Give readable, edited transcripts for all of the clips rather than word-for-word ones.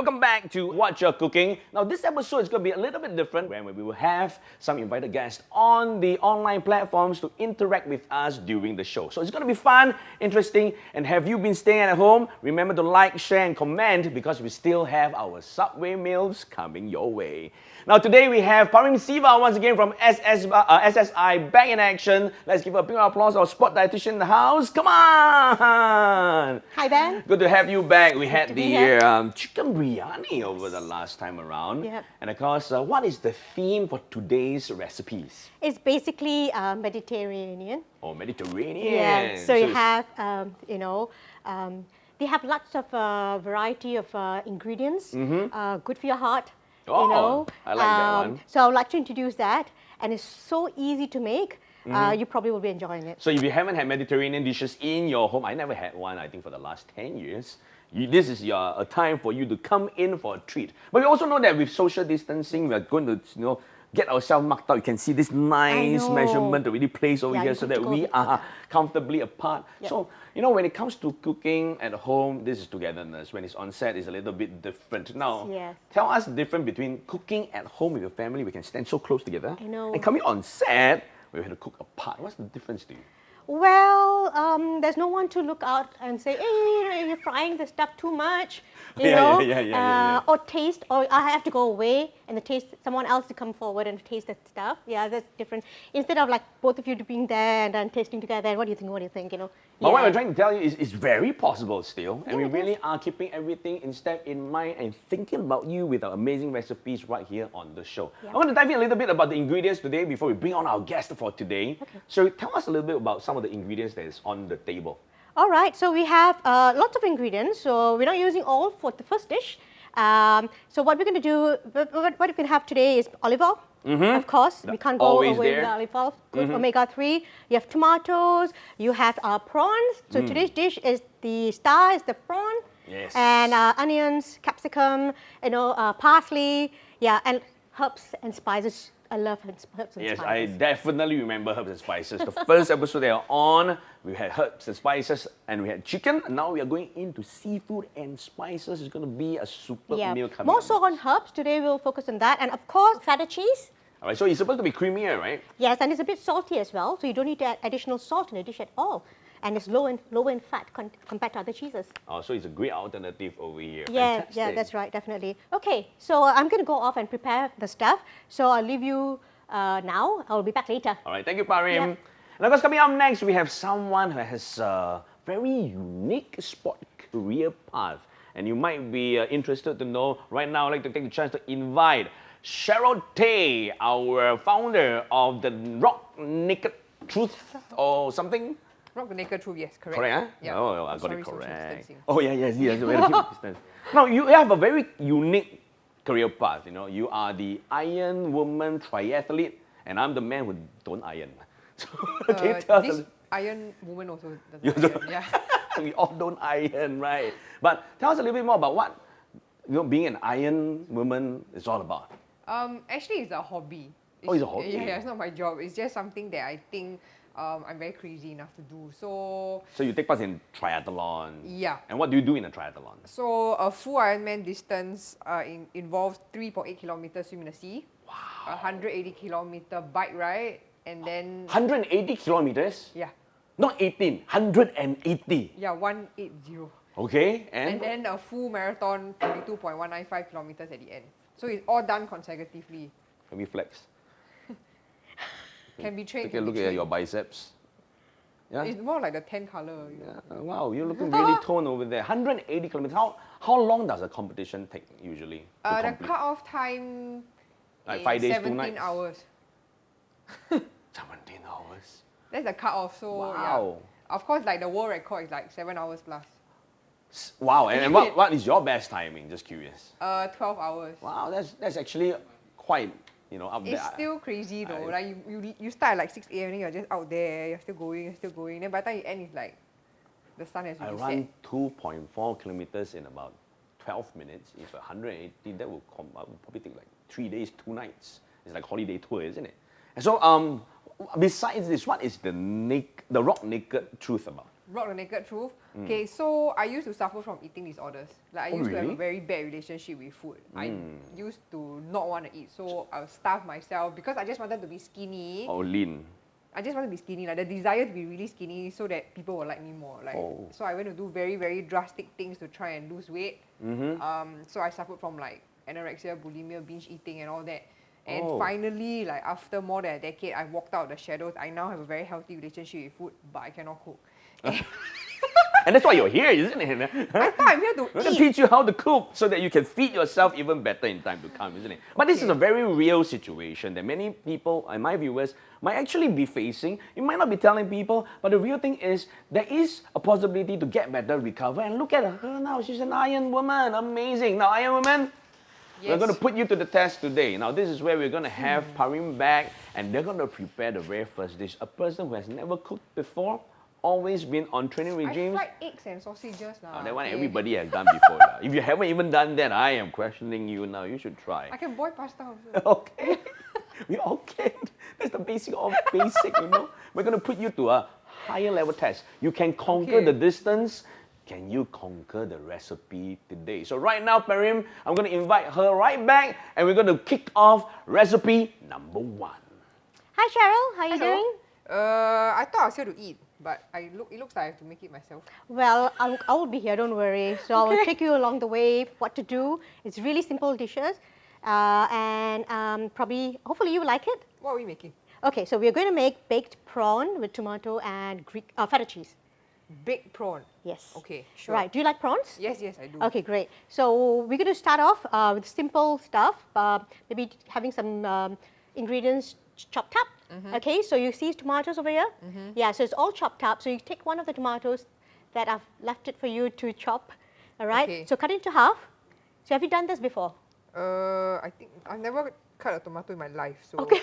Welcome back to Wot'cha Cooking. Now this episode is going to be a little bit different where we will have some invited guests on the online platforms to interact with us during the show. So it's going to be fun, interesting, and have you been staying at home? Remember to like, share and comment because we still have our Subway meals coming your way. Now today we have Parim Siva once again from SSI back in action. Let's give a big applause to our sport dietitian in the house. Come on! Hi Ben. Good to have you back. We had the chicken biryani over the last time around. Yep. And of course, what is the theme for today's recipes? It's basically Mediterranean. Oh, Mediterranean. Yeah. So you have, they have lots of variety of ingredients. Good for your heart. Oh, I like that one. So I would like to introduce that, and it's so easy to make. You probably will be enjoying it. So if you haven't had Mediterranean dishes in your home, I never had one, I think, for the last 10 years. This is a time for you to come in for a treat. But we also know that with social distancing, we are going to, get ourselves marked out. You can see this nice measurement already placed over here so that we are comfortably apart. Yep. So, when it comes to cooking at home, this is togetherness. When it's on set, it's a little bit different. Now, tell us the difference between cooking at home with your family. We can stand so close together. I know. And coming on set, we have to cook apart. What's the difference to you? Well, there's no one to look out and say, hey, you're frying the stuff too much, or taste, or I have to go away and someone else to come forward and taste that stuff. Yeah, that's different. Instead of like both of you being there and then tasting together, and what do you think? But what we're trying to tell you is it's very possible still, and we really are keeping everything in mind and thinking about you with our amazing recipes right here on the show. I want to dive in a little bit about the ingredients today before we bring on our guest for today. So tell us a little bit about some of the ingredients that is on the table. All right, so we have lots of ingredients. So we're not using all for the first dish. So what we're going to do, what we can have today is olive oil. Of course, we can't go away with olive oil. Good omega-3. You have tomatoes. You have prawns. So today's dish is the star is the prawn. Yes. And onions, capsicum, parsley. Yeah, and herbs and spices. I love herbs and spices. Yes, I definitely remember herbs and spices. The first episode they are on, we had herbs and spices and we had chicken. And now we are going into seafood and spices. It's going to be a super meal coming More so on herbs. Today we'll focus on that. And of course, feta cheese. All right, so it's supposed to be creamier, right? Yes, and it's a bit salty as well. So you don't need to add additional salt in the dish at all. And it's low in fat compared to other cheeses. Oh, so it's a great alternative over here. Yeah, yeah, that's right, definitely. Okay, so I'm going to go off and prepare the stuff. So I'll leave you now. I'll be back later. All right, thank you, Parim. And of course, coming up next, we have someone who has a very unique sport career path. And you might be interested to know. Right now, I'd like to take the chance to invite Cheryl Tay, our founder of the Rock Naked Truth or something. Rock the Naked Truth, yes, correct. Correct, huh? Yeah. Oh, I got it correct. Oh, yes. We have to keep distance. Now, you have a very unique career path. You are the Iron Woman triathlete, and I'm the man who don't iron. So, can you tell us? Iron Woman also doesn't iron, yeah. We all don't iron, right? But tell us a little bit more about what being an Iron Woman is all about. Actually, it's a hobby. It's a hobby? Yeah, it's not my job. It's just something that I think I'm very crazy enough to do. So you take part in triathlon. Yeah. And what do you do in a triathlon? So a full Ironman distance involves 3.8 kilometers swim in the sea. Wow. 180 kilometer bike ride, and then 180 kilometers? Yeah. Not 18, 180. Yeah, 180. Okay, and then a full marathon, 22.195 kilometers at the end. So it's all done consecutively. Can we flex? Can be trained. Take a look at your biceps. Yeah? It's more like the 10 color. Yeah. Wow, you're looking really toned over there. 180 kilometers. How long does a competition take usually? The cut-off time like is 5 days, 2 17 nights? hours. 17 hours. That's the cut-off. So wow. Yeah. Of course, like the world record is like 7 hours plus. Wow, and what is your best timing? Just curious. 12 hours. Wow, that's actually quite up there. It's still crazy though. Like you start at like 6 a.m. and you're just out there, you're still going. Then by the time you end, it's like the sun has already set. I run 2.4 kilometers in about 12 minutes. If 180, that will probably take like 3 days, 2 nights. It's like holiday tour, isn't it? And so, besides this, what is the Rock Naked Truth about? rock the naked truth. Okay, so I used to suffer from eating disorders. Like I used to have a really? very bad relationship with food. I used to not want to eat, so I would starve myself because I just wanted to be skinny. Or lean. I just wanted to be skinny, like the desire to be really skinny so that people will like me more. Like, so I went to do very, very drastic things to try and lose weight. So I suffered from like anorexia, bulimia, binge eating and all that. And finally, like after more than a decade, I walked out of the shadows. I now have a very healthy relationship with food, but I cannot cook. And that's why you're here, isn't it? I thought I'm here to We're going eat. to teach you how to cook so that you can feed yourself even better in time to come, isn't it? But this is a very real situation that many people and my viewers might actually be facing. You might not be telling people, but the real thing is there is a possibility to get better, recover. And look at her now. She's an Iron Woman. Amazing. Now, Iron Woman, we're going to put you to the test today. Now, this is where we're going to have Parim back, and they're going to prepare the very first dish. A person who has never cooked before, always been on training regimes. I fried eggs and sausages now. That one everybody has done before. If you haven't even done that, I am questioning you now. You should try. I can boil pasta also. Okay. We all can. That's the basic of basic, you know. We're going to put you to a higher level test. You can conquer the distance. Can you conquer the recipe today? So right now, Parim, I'm going to invite her right back, and we're going to kick off recipe number 1. Hi Cheryl, how are you doing? I thought I was here to eat, but it looks like I have to make it myself. Well, I will be here, don't worry. So I will take you along the way, what to do. It's really simple dishes. Probably, hopefully you will like it. What are we making? Okay, so we're going to make baked prawn with tomato and Greek feta cheese. Baked prawn. Yes. Okay, sure. Right, do you like prawns? Yes, I do. Okay, great. So we're going to start off with simple stuff. Maybe having some ingredients chopped up. Okay, so you see tomatoes over here? Yeah, so it's all chopped up. So you take one of the tomatoes that I've left it for you to chop. All right, Okay. so cut it into half. So have you done this before? I think I've never cut a tomato in my life. So Okay.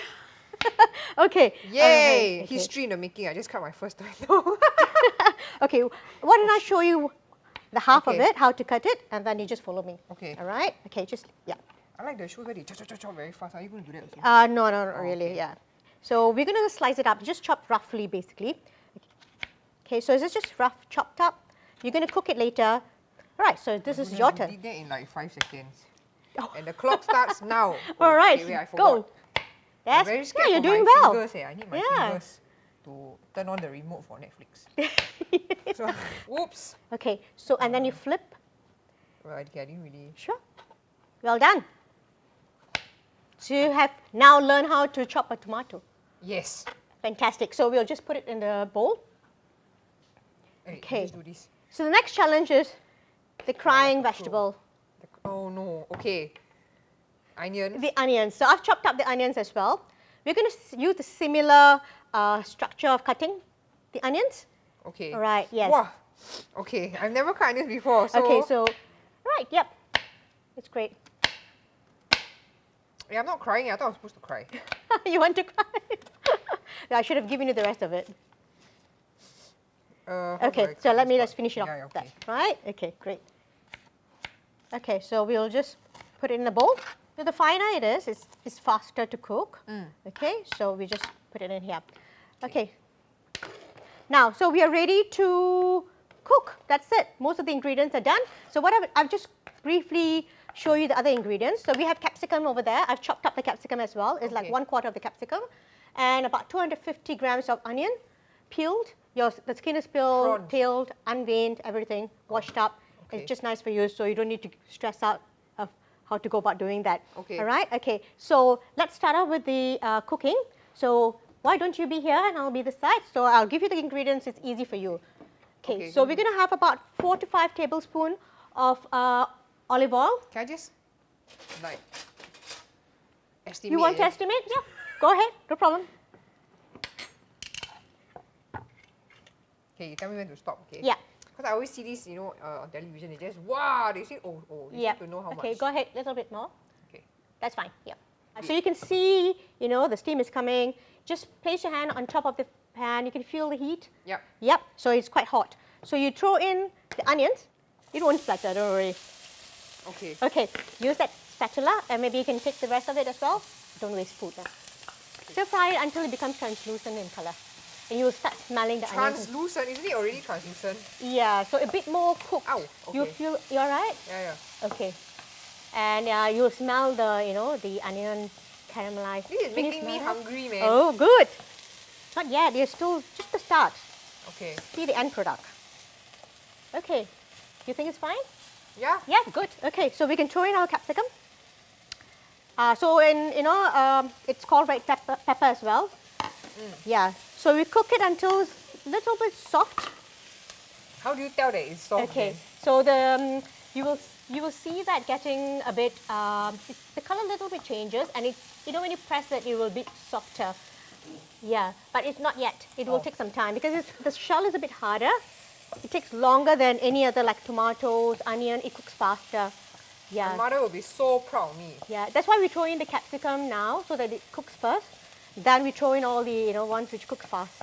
Okay. Yay! Okay. History in the making. I just cut my first tomato. Okay, why don't I show you the half of Okay. it, how to cut it, and then you just follow me. Okay. All right? Okay, just, yeah. I like the shows where they chop very fast. Are you going to do that also? No, not really, okay. yeah. So we're going to slice it up, just chop roughly, basically. Okay, so is this just rough chopped up? You're going to cook it later. All right, so this is your You turn. did that in like 5 seconds. And the clock starts now. All right, okay, wait, I go. forgot. Yes, I'm very scared yeah, you're for doing my well. fingers. I need my Yeah. fingers to turn on the remote for Netflix. So, whoops. Okay, so and then you flip. Right, okay, I didn't really. Sure. Well done. So you have now learned how to chop a tomato. Yes. Fantastic. So we'll just put it in the bowl. Hey, Okay. Let's do this. So the next challenge is the crying vegetable, Oh no. Okay. Onions. the onions. So I've chopped up the onions as well. We're going to use the similar structure of cutting the onions. Okay. All right, yes. Wow. Okay, I've never cut onions before. So Okay, so, right, yep. It's great. Yeah, I'm not crying. I thought I was supposed to cry. You want to cry? Yeah, I should have given you the rest of it. How do I Okay, cut so let this me part? just finish it off. Yeah, okay. That, right? Okay, great. Okay, so we'll just put it in a bowl. So the finer it is, it's faster to cook. Okay, so we just put it in here. Okay. Now, so we are ready to cook. That's it. Most of the ingredients are done. So what I've just briefly show you the other ingredients. So we have capsicum over there. I've chopped up the capsicum as well. It's like Okay. 1/4 of the capsicum. And about 250 grams of onion, peeled. The skin is peeled, Prawns. unveined, everything, washed up. Okay. It's just nice for you, so you don't need to stress out of how to go about doing that. Okay. All right? Okay, so let's start out with the cooking. So why don't you be here and I'll be this side? So I'll give you the ingredients, it's easy for you. Okay, so we're going to have about 4 to 5 tablespoons of olive oil. Can I just like estimate? You want to it? estimate? Yeah, go ahead, no problem. Okay, you tell me when to stop. Okay. Yeah. Because I always see this, on television. They just wow. They say They Yeah. seem to know how Okay, much. go ahead, a little bit more. Okay. That's fine. Yeah. So you can see, the steam is coming. Just place your hand on top of the pan. You can feel the heat. Yep. Yep. So it's quite hot. So you throw in the onions. It won't splatter. Don't worry. Okay. Okay. Use that spatula, and maybe you can take the rest of it as well. Don't waste food. Stir fry it until it becomes translucent in color. and you will start smelling the onions. Translucent, isn't it already translucent? Yeah, so a bit more cooked. Ow, You okay. feel, you alright? Yeah. Okay. And you'll smell the, the onion caramelized. This is Can you making me smell that? hungry, man. Oh, good. Not yet, you're still just the start. Okay. See the end product. Okay, you think it's fine? Yeah. Yeah, good. Okay, so we can throw in our capsicum. So it's called red pepper as well. Yeah, so we cook it until it's a little bit soft. How do you tell that it's soft? Okay, then? so the you will see that getting a bit the color a little bit changes, and it's when you press it will be softer. Yeah, but it's not yet. It will take some time because the shell is a bit harder. It takes longer than any other like tomatoes, onion. It cooks faster. Yeah. My mother will be so proud of me. Yeah, that's why we throw in the capsicum now so that it cooks first. Then we throw in all the ones which cook fast.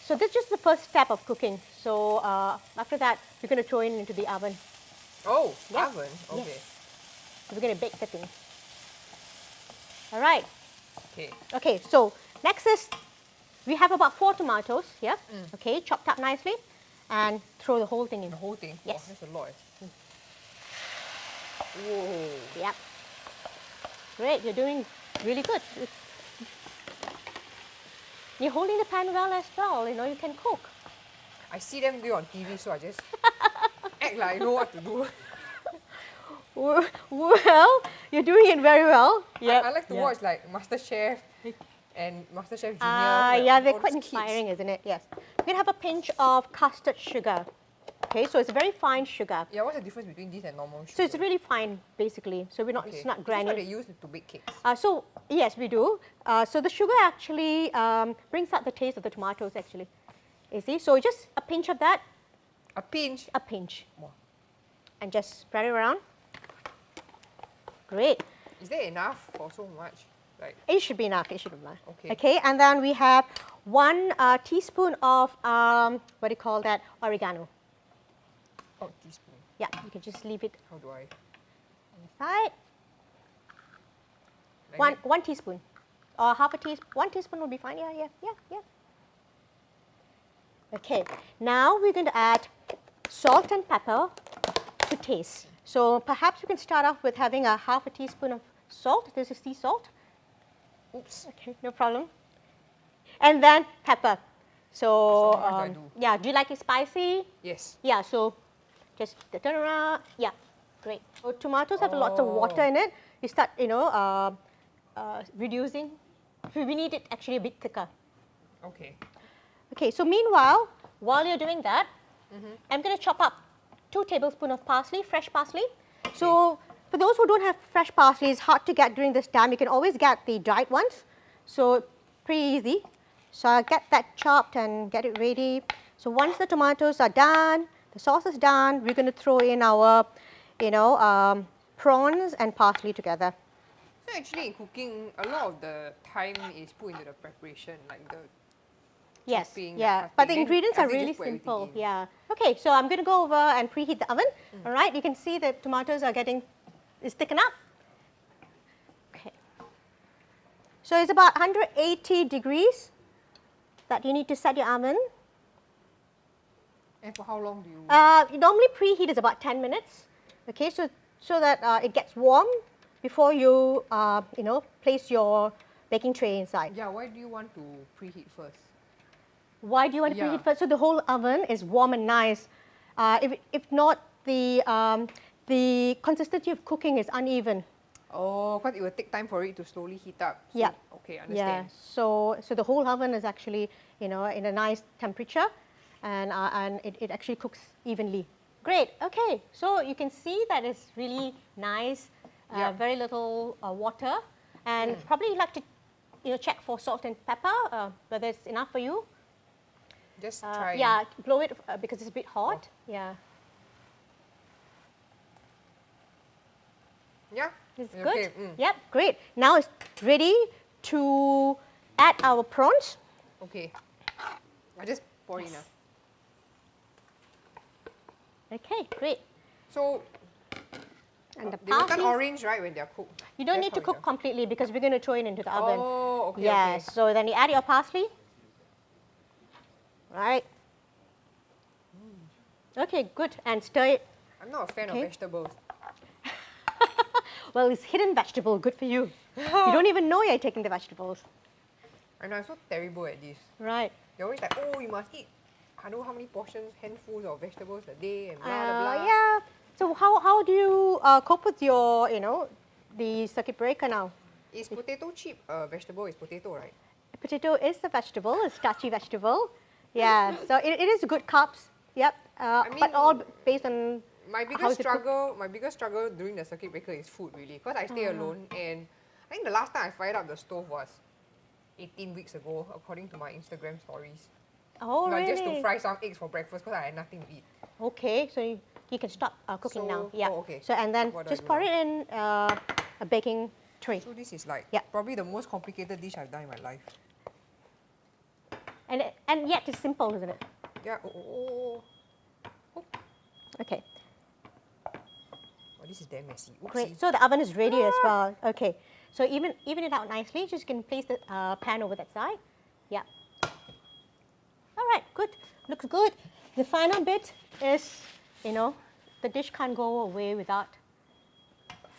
So this is just the first step of cooking. So after that, we're going to throw it into the oven. Oh, Yeah. oven. Okay. Yes. So we're going to bake the thing. All right. Okay. Okay, so next is, we have about 4 tomatoes here. Okay, chopped up nicely. And throw the whole thing in. The whole thing. Yes. Wow, that's a lot. Whoa. Yep. Great, you're doing really good. You're holding the pan well as well, you can cook. I see them do it on TV, so I just act like I know what to do. Well, you're doing it very well. Yep. I like to watch like MasterChef and MasterChef Junior. Yeah, they're all quite those kids. inspiring, isn't it? Yes. We're going to have a pinch of custard sugar. Okay, so it's a very fine sugar. Yeah, what's the difference between this and normal sugar? So it's really fine, basically. So we're not, Okay. it's not This is what granular. they use to bake cakes. So yes, we do. So the sugar actually brings out the taste of the tomatoes, actually. You see? So just a pinch of that, A pinch. a pinch, Wow. and just spread it around. Great. Is there enough for so much? Like, It should be enough. It should be enough. Okay. Okay, and then we have 1 teaspoon of what do you call that? Oregano. oh, teaspoon. Yeah, you can just leave it How do I? aside. Like that? 1 teaspoon, or half a teaspoon. 1 teaspoon will be fine. Yeah. Okay. Now we're going to add salt and pepper to taste. So perhaps we can start off with having a half a teaspoon of salt. This is sea salt. Oops. Okay, no problem. And then pepper. So, So how much do I do? yeah, do you like it spicy? Yes. Yeah, so just turn around. Yeah, great. So tomatoes have lots of water Oh. in it. You start, reducing. We need it actually a bit thicker. Okay. Okay, so meanwhile, while you're doing that, I'm going to chop up 2 tablespoons of parsley, fresh parsley. So for those who don't have fresh parsley, it's hard to get during this time. You can always get the dried ones. So pretty easy. So I'll get that chopped and get it ready. So once the tomatoes are done, the sauce is done, we're going to throw in our, prawns and parsley together. So actually in cooking, a lot of the time is put into the preparation, like the Yes, chopping, yeah, cutting, but the then ingredients are after you really just put everything simple. in. Yeah. Okay, so I'm going to go over and preheat the oven. All right, you can see the tomatoes are it's thickened up. Okay. So it's about 180 degrees that you need to set your oven. And for how long do you? Normally preheat is about 10 minutes. Okay, so that it gets warm before you place your baking tray inside. Yeah, why do you want to preheat first? Why do you want to Yeah. preheat first? So the whole oven is warm and nice. If not, the consistency of cooking is uneven. Oh, because it will take time for it to slowly heat up. So, Yeah. Okay, Yeah. understand. So the whole oven is actually in a nice temperature, and it actually cooks evenly. Great. Okay. So you can see that it's really nice. Yeah. Very little water, and probably you like to check for salt and pepper, whether it's enough for you. Just try. Yeah, blow it because it's a bit hot. Yeah, Yeah. it's Okay, good. Yep, great. Now it's ready to add our prawns. Okay. I just pour in. Okay, great. So And the they will turn parsley. orange, right, when they are cooked? You don't That's need to how it cook is. completely because we're going to throw it into the oven. Oh, okay. Yeah. Okay. So then you add your parsley. Right. Okay, good. And stir it. I'm not a fan of Okay. vegetables. Well, it's hidden vegetable. Good for you. You don't even know you're taking the vegetables. I know, I'm so terrible at this. Right. They're always like, oh, you must eat, I don't know how many portions, handfuls of vegetables a day and blah, blah, blah. Yeah. So how do you cope with your, the circuit breaker now? Is potato chip a vegetable? Is potato, right? Potato is a vegetable, a starchy vegetable. Yeah. So it is good carbs. Yep. But mean, all based on My how's biggest it cooked? struggle during the circuit breaker is food, really, because I stay alone, and I think the last time I fired up the stove was 18 weeks ago, according to my Instagram stories. Oh, Like, really? just to fry some eggs for breakfast because I had nothing to eat. Okay, so you can stop cooking now. So- Yeah. oh, okay. So and then What do I just do pour now? it in a baking tray, So this is like Yeah. probably the most complicated dish I've done in my life. and yet it's simple, isn't it? Yeah. Oh, Okay. this is damn messy. Oopsie. Great. So the oven is ready as well. Okay. So even it out nicely. Just can place the pan over that side. Yeah. All right. Good. Looks good. The final bit is, the dish can't go away without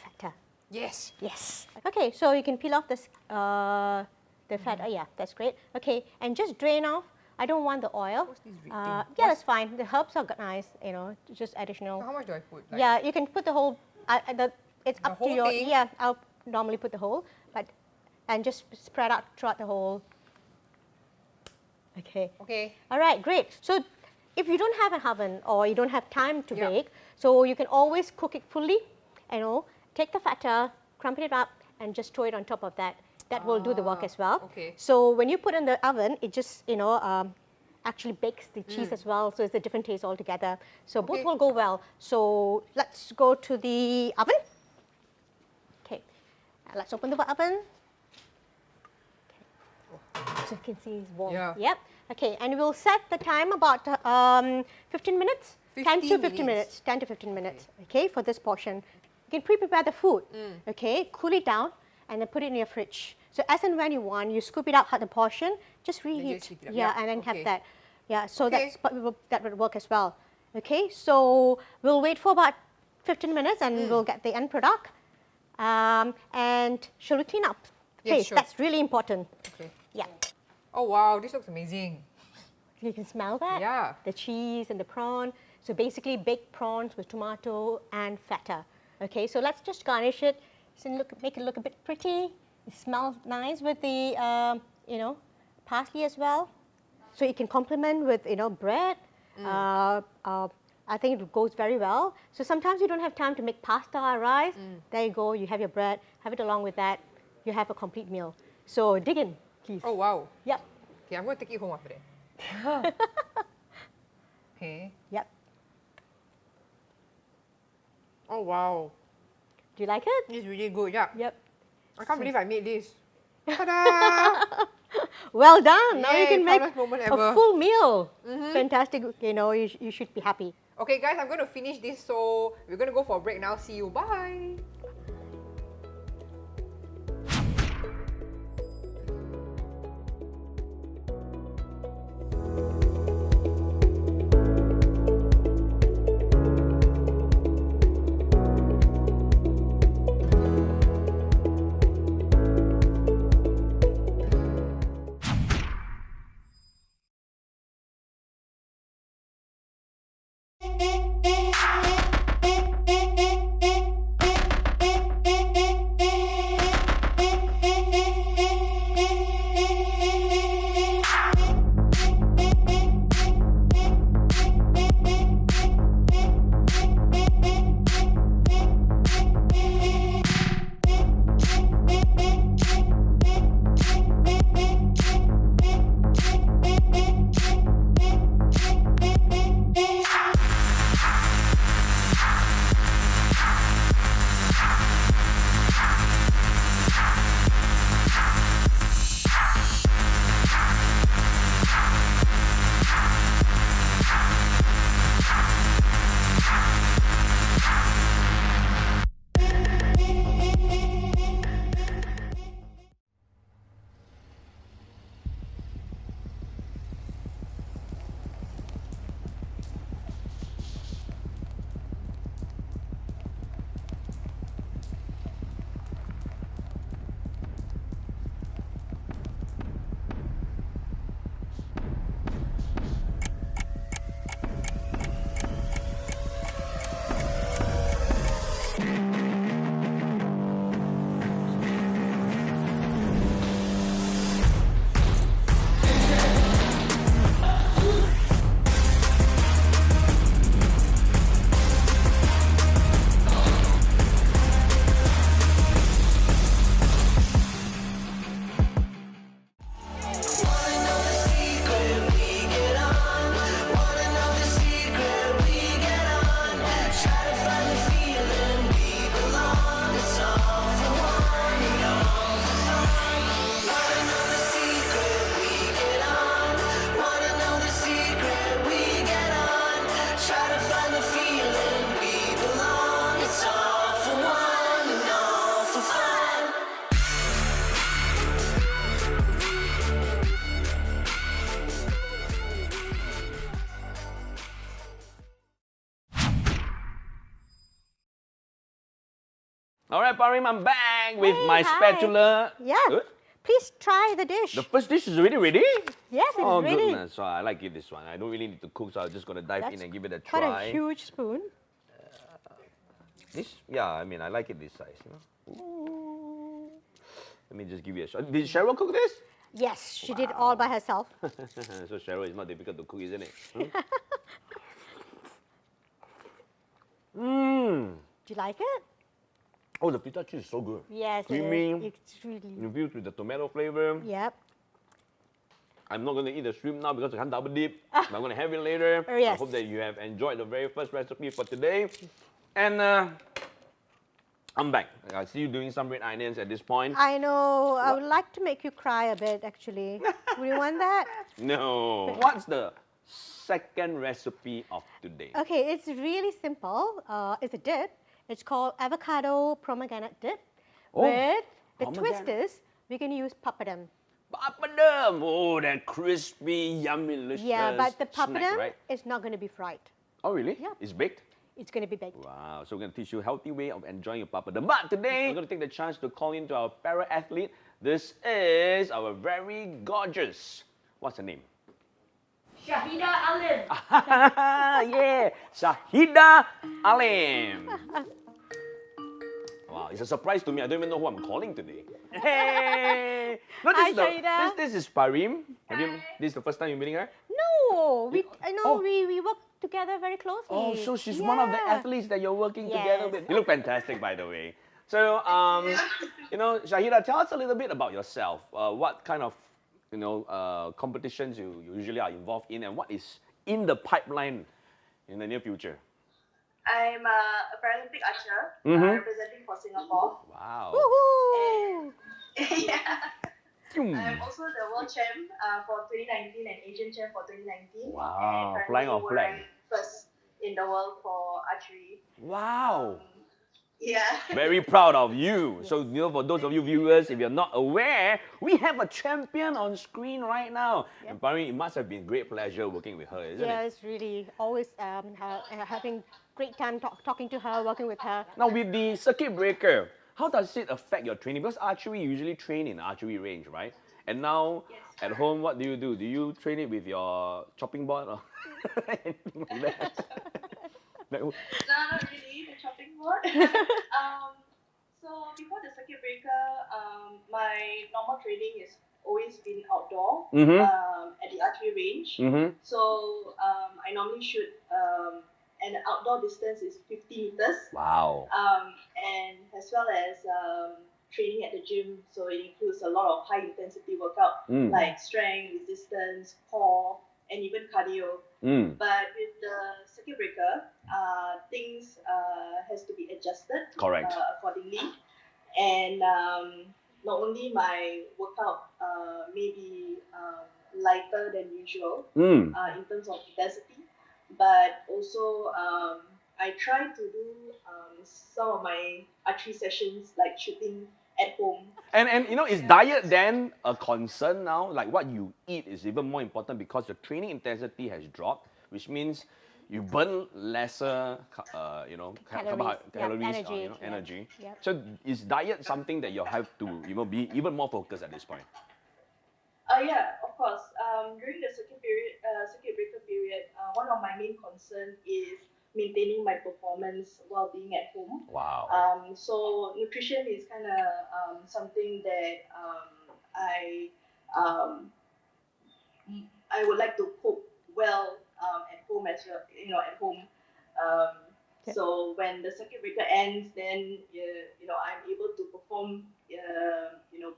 feta. Yes. Yes. Okay. So you can peel off this the feta. Yeah, that's great. Okay. And just drain off. I don't want the oil. What's this red thing? Yeah, What's- that's fine. The herbs are nice. Just additional. So how much do I put? Like, Yeah, you can put the whole. It's The up to whole your. thing? Yeah, I'll normally put the whole, and just spread out throughout the whole. Okay. Okay. All right, great. So, if you don't have an oven or you don't have time to Yeah. bake, so you can always cook it fully. Take the feta, crumple it up, and just throw it on top of that. That will do the work as well. okay. So when you put in the oven, it just actually bakes the cheese as well. So it's a different taste altogether. So both Okay. will go well. So let's go to the oven. Okay, let's open the oven. Okay. So you can see it's warm. Yeah. Yep. Okay, and we'll set the time about 15 minutes. 10 to 15 minutes. 10 to 15 minutes. Okay, for this portion. You can pre-prepare the food. Okay, cool it down, and then put it in your fridge. So as and when you want, you scoop it out, the portion, just reheat. heat it up. Yeah, Yeah, and then okay. have that. Yeah, so Okay. that would work as well. Okay, so we'll wait for about 15 minutes, and we'll get the end product. And shall we clean up the Yes, place? sure. That's really important. Okay. Yeah. Oh wow, this looks amazing. You can smell that? Yeah. The cheese and the prawn. So basically baked prawns with tomato and feta. Okay, so let's just garnish it. So make it look a bit pretty. It smells nice with the, parsley as well. So you can complement with, bread. I think it goes very well. So sometimes you don't have time to make pasta or rice. There you go, you have your bread. Have it along with that. You have a complete meal. So dig in, please. Oh wow. Yep, Okay, I'm going to take it home after that. Okay. yep. Oh wow. Do you like it? It's really good, yeah. Yep. I can't believe I made this. Ta-da! Well done. Now you Yay, can make proudest moment a ever. full meal. Fantastic. You should be happy. Okay guys, I'm going to finish this, so we're going to go for a break now. See you, bye! All right, Parim, I'm back with my hi. spatula. Yeah. Good. Please try the dish. The first dish is already ready? Yes, it's Oh, ready. goodness. So I like it, this one. I don't really need to cook, so I'm just going to dive in and give it a try. Quite a huge spoon. This? Yeah, I mean, I like it this size. You know? Ooh. Let me just give you a shot. Did Cheryl cook this? Yes, she did all by herself. So Cheryl is not difficult to cook, isn't it? Mmm. Do you like it? Oh, the feta cheese is so good. Yes, creamy. it is. It's really. Infused with the tomato flavor. Yep. I'm not going to eat the shrimp now because I can't double dip. But I'm going to have it later. Oh, yes. I hope that you have enjoyed the very first recipe for today. And I'm back. I see you doing some red onions at this point. I know. I would like to make you cry a bit, actually. Would you want that? No. What's the second recipe of today? Okay, it's really simple. It's a dip. It's called avocado pomegranate dip. Oh, With the pomegranate. twist is we can use pappadam. Pappadam! Oh, that crispy, yummy, delicious Yeah, but the snack, pappadam right? is not going to be fried. Oh, really? Yeah. It's baked? It's going to be baked. Wow, so we're going to teach you a healthy way of enjoying your pappadam. But today, we're going to take the chance to call in to our para-athlete. This is our very gorgeous, what's her name? Shahida Alim. Yeah, Shahida Alim. Wow, it's a surprise to me. I don't even know who I'm calling today. Hey! No, Hi, this, Shahida. this is Parim. This is the first time you're meeting her? No, I know Oh. we work together very closely. Oh, so she's one of the Yeah. athletes that you're working Yes. together with. You look fantastic, by the way. So, you know, Shahida, tell us a little bit about yourself. What kind of, competitions you usually are involved in, and what is in the pipeline in the near future? I'm a Paralympic archer representing for Singapore. Wow. Woohoo! Yeah. Hmm. I'm also the world champ for 2019 and Asian champ for 2019. Wow, And flying currently off we're flag. ranked first in the world for archery. Wow. Yeah. Very proud of you. So, for those of you viewers, if you're not aware, we have a champion on screen right now. And Parim, it must have been great pleasure working with her, isn't Yeah, it? it's really always having great time talking to her, working with her. Now, with the circuit breaker, how does it affect your training? Because archery, you usually train in archery range, right? And now, at home, what do you do? Do you train it with your chopping board or anything like that? No, not really, the chopping board. So before the circuit breaker, my normal training has always been outdoor at the archery range. So I normally shoot, and the outdoor distance is 50 meters. Wow. And as well as training at the gym. So it includes a lot of high intensity workout like strength, resistance, core, and even cardio. But with the circuit breaker, things has to be adjusted Correct. Accordingly. And not only my workout may be lighter than usual in terms of intensity, but also I try to do some of my archery sessions like shooting at home. And is diet then a concern now? Like what you eat is even more important because the training intensity has dropped, which means you burn lesser, calories, energy. energy. Yep. So is diet something that you have to be even more focused at this point? Yeah, of course. During the circuit breaker period, one of my main concerns is maintaining my performance while being at home. Wow. So nutrition is kind of something that I would like to cook well at home as well. At home. So when the circuit breaker ends, then I'm able to perform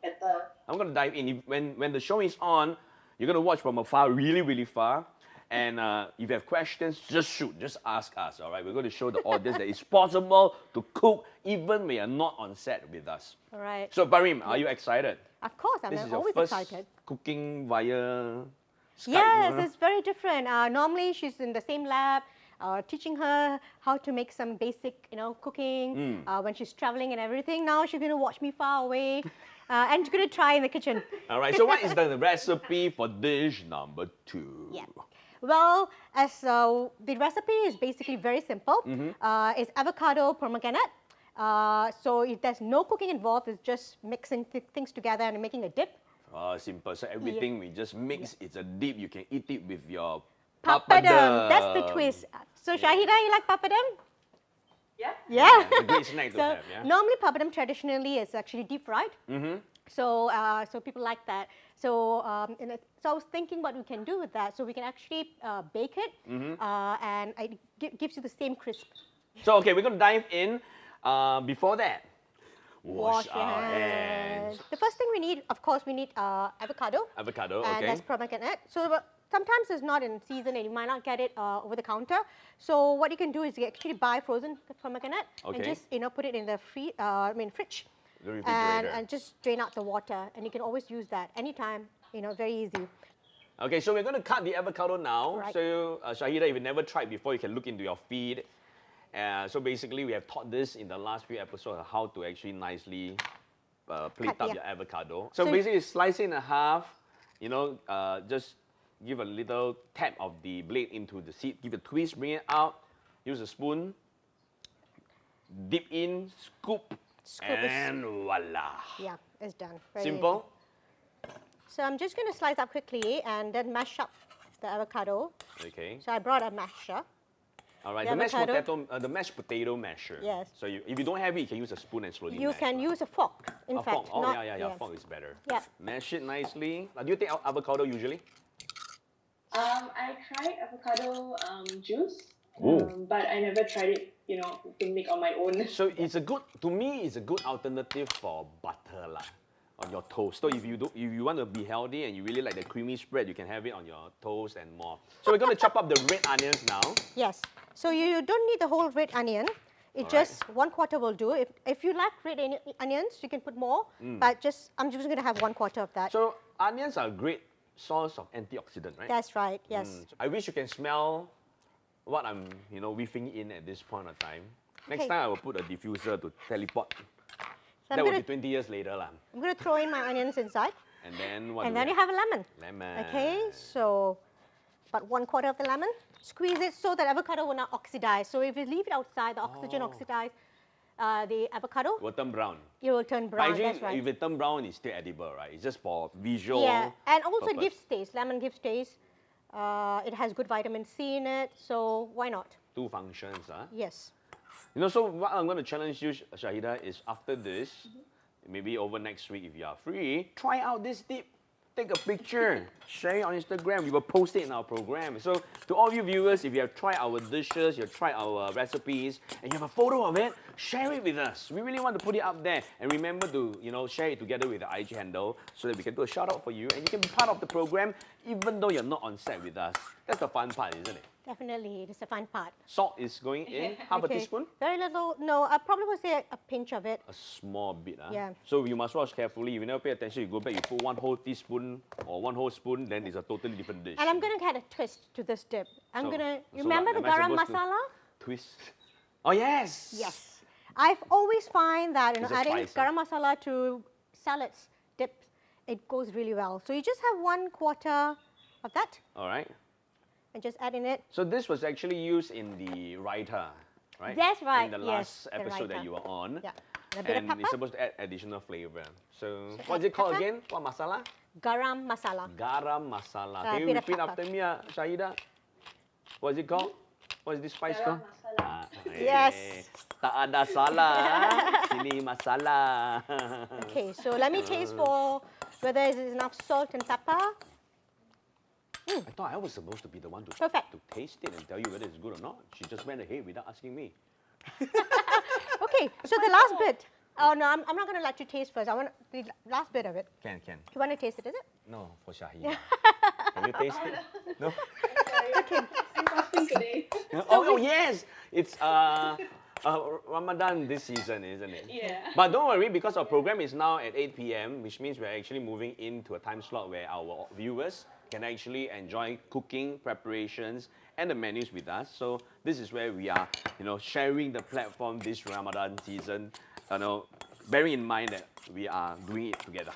better. I'm gonna dive in. When the show is on, you're gonna watch from afar, really, really far. And if you have questions, just shoot, just ask us, all right? We're going to show the audience that it's possible to cook even when you're not on set with us. All right. So, Parim, are you excited? Of course, This is I'm your always first excited. cooking via Skype. Yes, huh? it's very different. Normally, she's in the same lab, teaching her how to make some basic, cooking when she's traveling and everything. Now she's going to watch me far away, and she's going to try in the kitchen. All right, so what is the recipe for dish number 2? Yeah. Well, as the recipe is basically very simple. It's avocado pomegranate. So there's no cooking involved. It's just mixing things together and making a dip. Simple. So everything we just mix, it's a dip. You can eat it with your Pappadam. That's the twist. So Shahida, you like pappadam? Yeah. Yeah. A great snack to have, yeah? Normally pappadam traditionally is actually deep fried. So so people like that. So so I was thinking what we can do with that. So we can actually bake it, and it gives you the same crisp. So okay, we're gonna dive in. Before that, Wash your hands. The first thing we need, of course, we need avocado. Avocado, And okay. that's pomegranate. So sometimes it's not in season and you might not get it over the counter. So what you can do is you actually buy frozen pomegranate and Okay. just put it in the fridge The refrigerator. and just drain out the water. And you can always use that anytime. Very easy. Okay, so we're going to cut the avocado now. Right. So, Shahida, if you never tried before, you can look into your feed. So basically, we have taught this in the last few episodes of how to actually nicely plate up your avocado. So basically, slice it in half, just give a little tap of the blade into the seed, give a twist, bring it out, use a spoon, dip in, scoop and voila. Yeah, it's done. Very Simple. easy. So I'm just going to slice up quickly and then mash up the avocado. Okay. So I brought a masher. All right, The the mashed potato masher. Yes. So if you don't have it, you can use a spoon and slowly You mash. can use a fork, in A fact. fork. Oh, not, yeah, fork is better. Yeah. Mash it nicely. Do you take avocado usually? I tried avocado juice, Ooh. but I never tried it, to make on my own. So it's a good, to me, it's a good alternative for butter lah, on your toast. So if you want to be healthy and you really like the creamy spread, you can have it on your toast and more. So we're going to chop up the red onions now. Yes. So you don't need the whole red onion. It just 1/4 will do. If you like red onions, you can put more. But I'm just going to have 1/4 of that. So onions are a great source of antioxidant, right? That's right. Yes. I wish you can smell what I'm, whiffing in at this point of time. Next Okay. time I will put a diffuser to teleport. So That will be 20 years later lah. I'm going to throw in my onions inside. And then what? And do then we you have a lemon. Lemon. Okay. So about 1/4 of the lemon. Squeeze it so that avocado will not oxidize. So if you leave it outside, the oxygen oxidize the avocado. Will turn brown. It will turn brown. But That's actually, right. if it turn brown, it's still edible, right? It's just for visual. Yeah, and also it purpose. gives taste. Lemon gives taste. It has good vitamin C in it, so why not? Two functions, huh? Yes. So what I'm going to challenge you, Shahida, is after this, maybe over next week if you are free, try out this dip. Take a picture, share it on Instagram. We will post it in our program. So to all you viewers, if you have tried our dishes, you have tried our recipes, and you have a photo of it, share it with us. We really want to put it up there. And remember to, share it together with the IG handle so that we can do a shout out for you and you can be part of the program even though you're not on set with us. That's the fun part, isn't it? Definitely, it is a fun part. Salt is going in, half a teaspoon. Very little. No, I probably would say a pinch of it. A small bit. Yeah. So you must watch carefully. If you never pay attention, you go back, you put 1 whole teaspoon or 1 whole spoon, then it's a totally different dish. And I'm going to add a twist to this dip. I'm So- going to, so remember what, the am I garam supposed to- masala? Twist. Oh, yes. Yes. I've always find that It's a adding spice, huh? garam masala to salads, dips, it goes really well. So you just have 1/4 of that All right. and just add in it. So this was actually used in the raita, right? That's right, In the yes, last the episode that raita. you were on. Yeah. And a bit of And it's pepper. supposed to add additional flavor. So add what's it called pepper. again? What masala? Garam masala. Garam masala. A Can you bit of repeat pepper. after me, Shahida? What is it called? What is this spice Garam called? masala. Yes. Tak ada salah. Sini masalah. Okay, so let me taste for whether it is enough salt and pepper. I thought I was supposed to be the one to taste it and tell you whether it's good or not. She just went ahead without asking me. Okay, so the last bit. Oh no, I'm not going to let you taste first. I want the last bit of it. Can. You want to taste it, is it? No, for Shahida. Can you taste it? No? I'm fasting today. Oh, yes! It's Ramadan this season, isn't it? Yeah. But don't worry, because our program is now at 8 p.m., which means we're actually moving into a time slot where our viewers can actually enjoy cooking preparations and the menus with us. So this is where we are, sharing the platform this Ramadan season, bearing in mind that we are doing it together.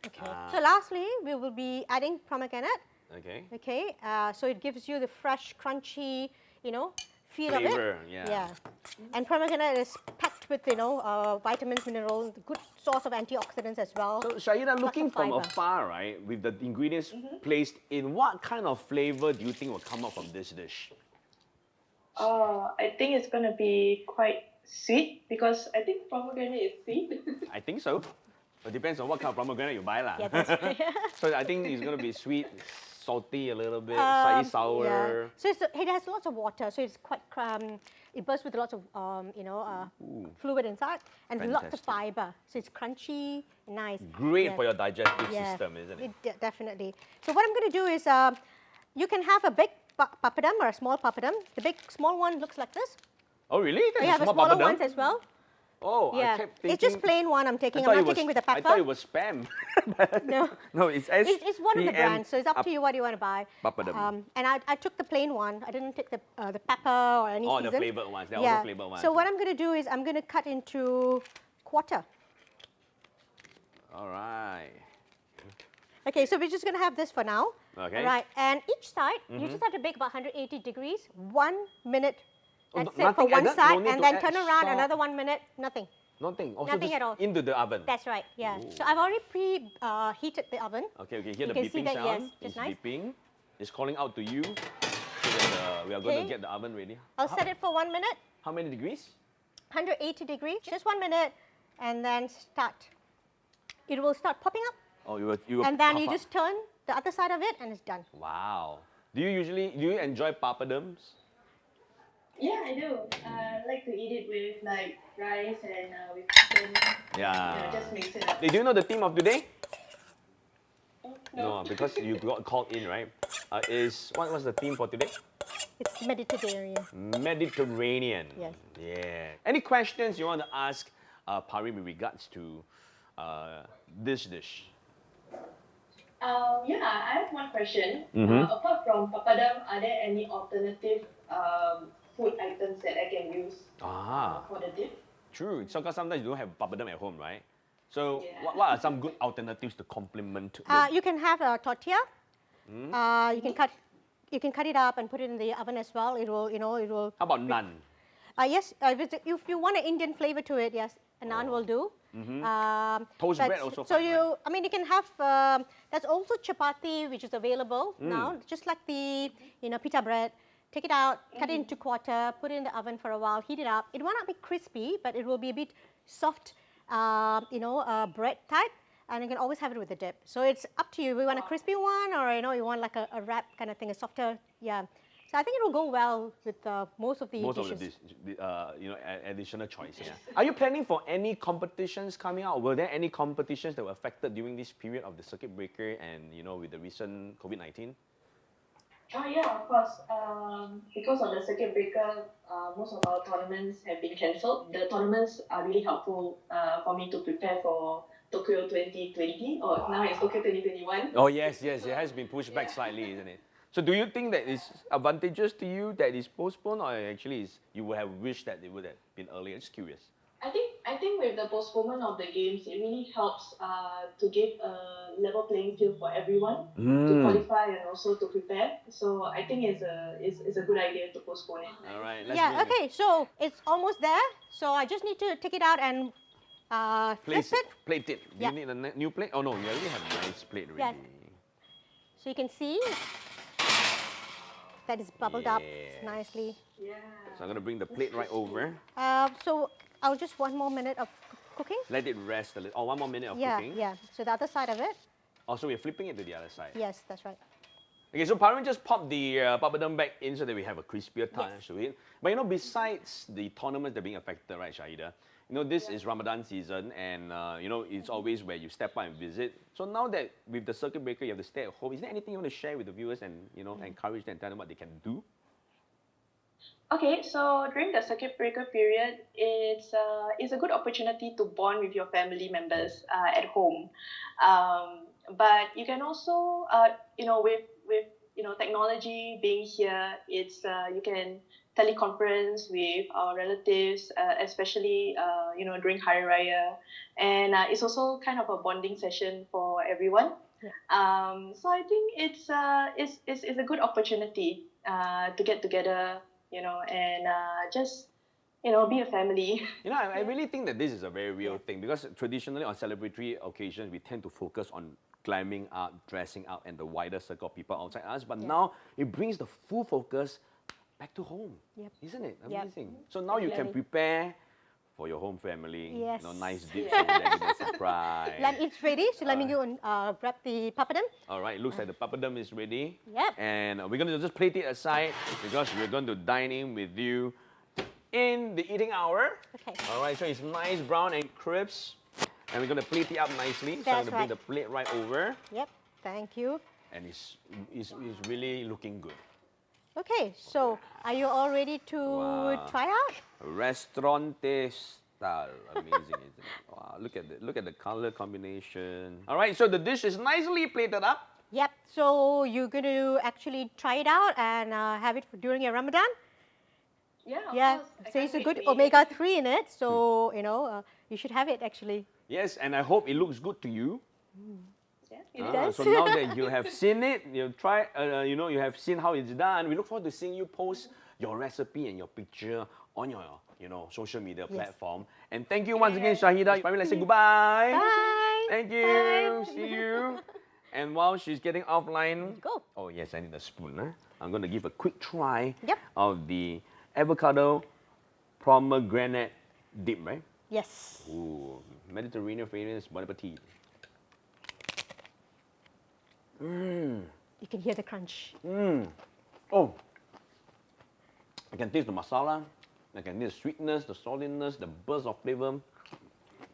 Okay. So lastly, we will be adding pomegranate. Okay. Okay. So it gives you the fresh, crunchy, feel flavor, of it. yeah. And pomegranate is packed with, vitamins, minerals, good source of antioxidants as well. So Shahida, looking from fiber. afar, right, with the ingredients placed in, what kind of flavor do you think will come out from this dish? I think it's gonna be quite sweet because I think pomegranate is sweet. I think so. It depends on what kind of pomegranate you buy, lah. Yeah, that's right. So I think it's gonna be sweet, salty a little bit, slightly sour. Yeah. So it has lots of water, so it's quite it bursts with lots of fluid inside and lots of Fantastic. fiber. So it's crunchy, nice. Great for your digestive system, isn't it? Definitely. So what I'm going to do is you can have a big pappadam or a small pappadam. The small one looks like this. Oh really? That's We have a small smaller papadam? ones as well. Oh, I Yeah, kept thinking. it's just plain one I'm taking. I I'm thought not taking with the pepper. I thought it was spam. No. No, it's It's one of the SPM brands, so it's up to you what you want to buy. Pappadam. And I took the plain one. I didn't take the pepper or any Oh, season. the flavored ones. They're also flavored ones. So what I'm going to do is I'm going to cut into quarter. All right. Okay, so we're just going to have this for now. Okay. Right, and each side, you just have to bake about 180 degrees, 1 minute. Oh, That's it nothing for one added? No side, need and to then add turn around salt? another 1 minute, nothing. Nothing. Also Nothing just at all. into the oven. That's right, yeah. So I've already heated the oven. Okay, hear You the can see beeping that, sound. yes, It's just nice. beeping. It's calling out to you. So that we are going to Okay. get the oven ready. I'll set it for 1 minute, How many degrees? 180 degrees, just 1 minute, and then start. It will start popping up, Oh, you will and then puff you up. just turn the other side of it, and it's done. Wow. Do you enjoy pappadams? Yeah, I do. I like to eat it with like rice and with chicken. Yeah. Just mix it up. Do you know the theme of today? No. No, because you got called in, right? What's the theme for today? It's Mediterranean. Mediterranean. Yes. Yeah. Any questions you want to ask Parim in regards to this dish? Yeah, I have one question. Mhm. Apart from papadam, are there any alternative food items that I can use for the dip? True. So, because sometimes you don't have papadam at home, right? So, Yeah. what are some good alternatives to complement? You can have a tortilla. You can cut it up and put it in the oven as well. It will, it will. How about naan? Yes, if you want an Indian flavor to it, yes, a naan will do. Toast But- bread also So fine, you can have. There's also chapati which is available now, just like the pita bread. Take it out, cut it into quarter, put it in the oven for a while, heat it up. It will not be crispy, but it will be a bit soft, bread type. And you can always have it with a dip. So it's up to you. You want a crispy one, or you want like a wrap kind of thing, a softer, yeah. So I think it will go well with most of the Most dishes. of the additional choices. Are you planning for any competitions coming out? Were there any competitions that were affected during this period of the circuit breaker and with the recent COVID-19? Oh yeah, of course. Because of the circuit breaker, most of our tournaments have been cancelled. The tournaments are really helpful for me to prepare for Tokyo 2020, or now it's Tokyo 2021. Oh yes, it has been pushed back slightly, isn't it? So do you think that it's advantageous to you that it's postponed, or actually you would have wished that it would have been earlier? Just curious. I think with the postponement of the games, it really helps to give a level playing field for everyone to qualify and also to prepare. So I think it's a good idea to postpone it. All right. Let's Yeah, bring it. okay, so it's almost there. So I just need to take it out and flip Place it. Plate it. Do Yeah. you need a new plate? Oh no, you already have a nice plate Yeah. already. So you can see that is bubbled up Yes. nicely. Yeah. So I'm gonna bring the plate right over. So I'll just 1 more minute of cooking. Let it rest a little. Oh, 1 more minute of Yeah, cooking. yeah. So the other side of it. Also, we're flipping it to the other side. Yes, that's right. Okay, so Parim just popped the papadam back in so that we have a crispier touch to it. But besides the tournaments that are being affected, right, Shahida? This is Ramadan season, and it's always where you step out and visit. So now that with the circuit breaker, you have to stay at home. Is there anything you want to share with the viewers and encourage them and tell them what they can do? Okay, so during the circuit breaker period, it's a good opportunity to bond with your family members at home. But you can also, with technology being here, it's you can teleconference with our relatives, especially during Hari Raya, and it's also kind of a bonding session for everyone. Yeah. So I think it's a good opportunity to get together and just, be a family. I really think that this is a very real thing, because traditionally on celebratory occasions, we tend to focus on climbing up, dressing up, and the wider circle of people outside us. But now it brings the full focus back to home, isn't it? Amazing. So now you can prepare for your home family. Yes. Nice dips over there, give them a surprise. Then it's ready, so let me go and grab the Pappadam. All right, looks like the Pappadam is ready. Yep. And we're going to just plate it aside because we're going to dine in with you in the eating hour. Okay. All right, so it's nice, brown and crisp. And we're going to plate it up nicely. So I'm going to bring the plate right over. Yep, thank you. And it's really looking good. Okay, so are you all ready to try out? Restaurante style. Amazing, isn't it? Wow, look at the color combination. All right, so the dish is nicely plated up. Yep, so you're going to actually try it out and have it during your Ramadan? Yeah, of course. So it's a good omega-3 in it, so you should have it actually. Yes, and I hope it looks good to you. Yeah, it does. So now that you have seen it, you've tried, you have seen how it's done, we look forward to seeing you post your recipe and your picture on your, social media platform. And thank you once again, Shahida. Finally, let's say goodbye. Bye. Thank you. Bye. See you. And while she's getting offline, Go. oh yes, I need a spoon. I'm going to give a quick try Yep. of the avocado pomegranate dip, right? Yes. Ooh, Mediterranean fragrance, bon appetit. You can hear the crunch. Oh, I can taste the masala. I can taste the sweetness, the saltiness, the burst of flavor.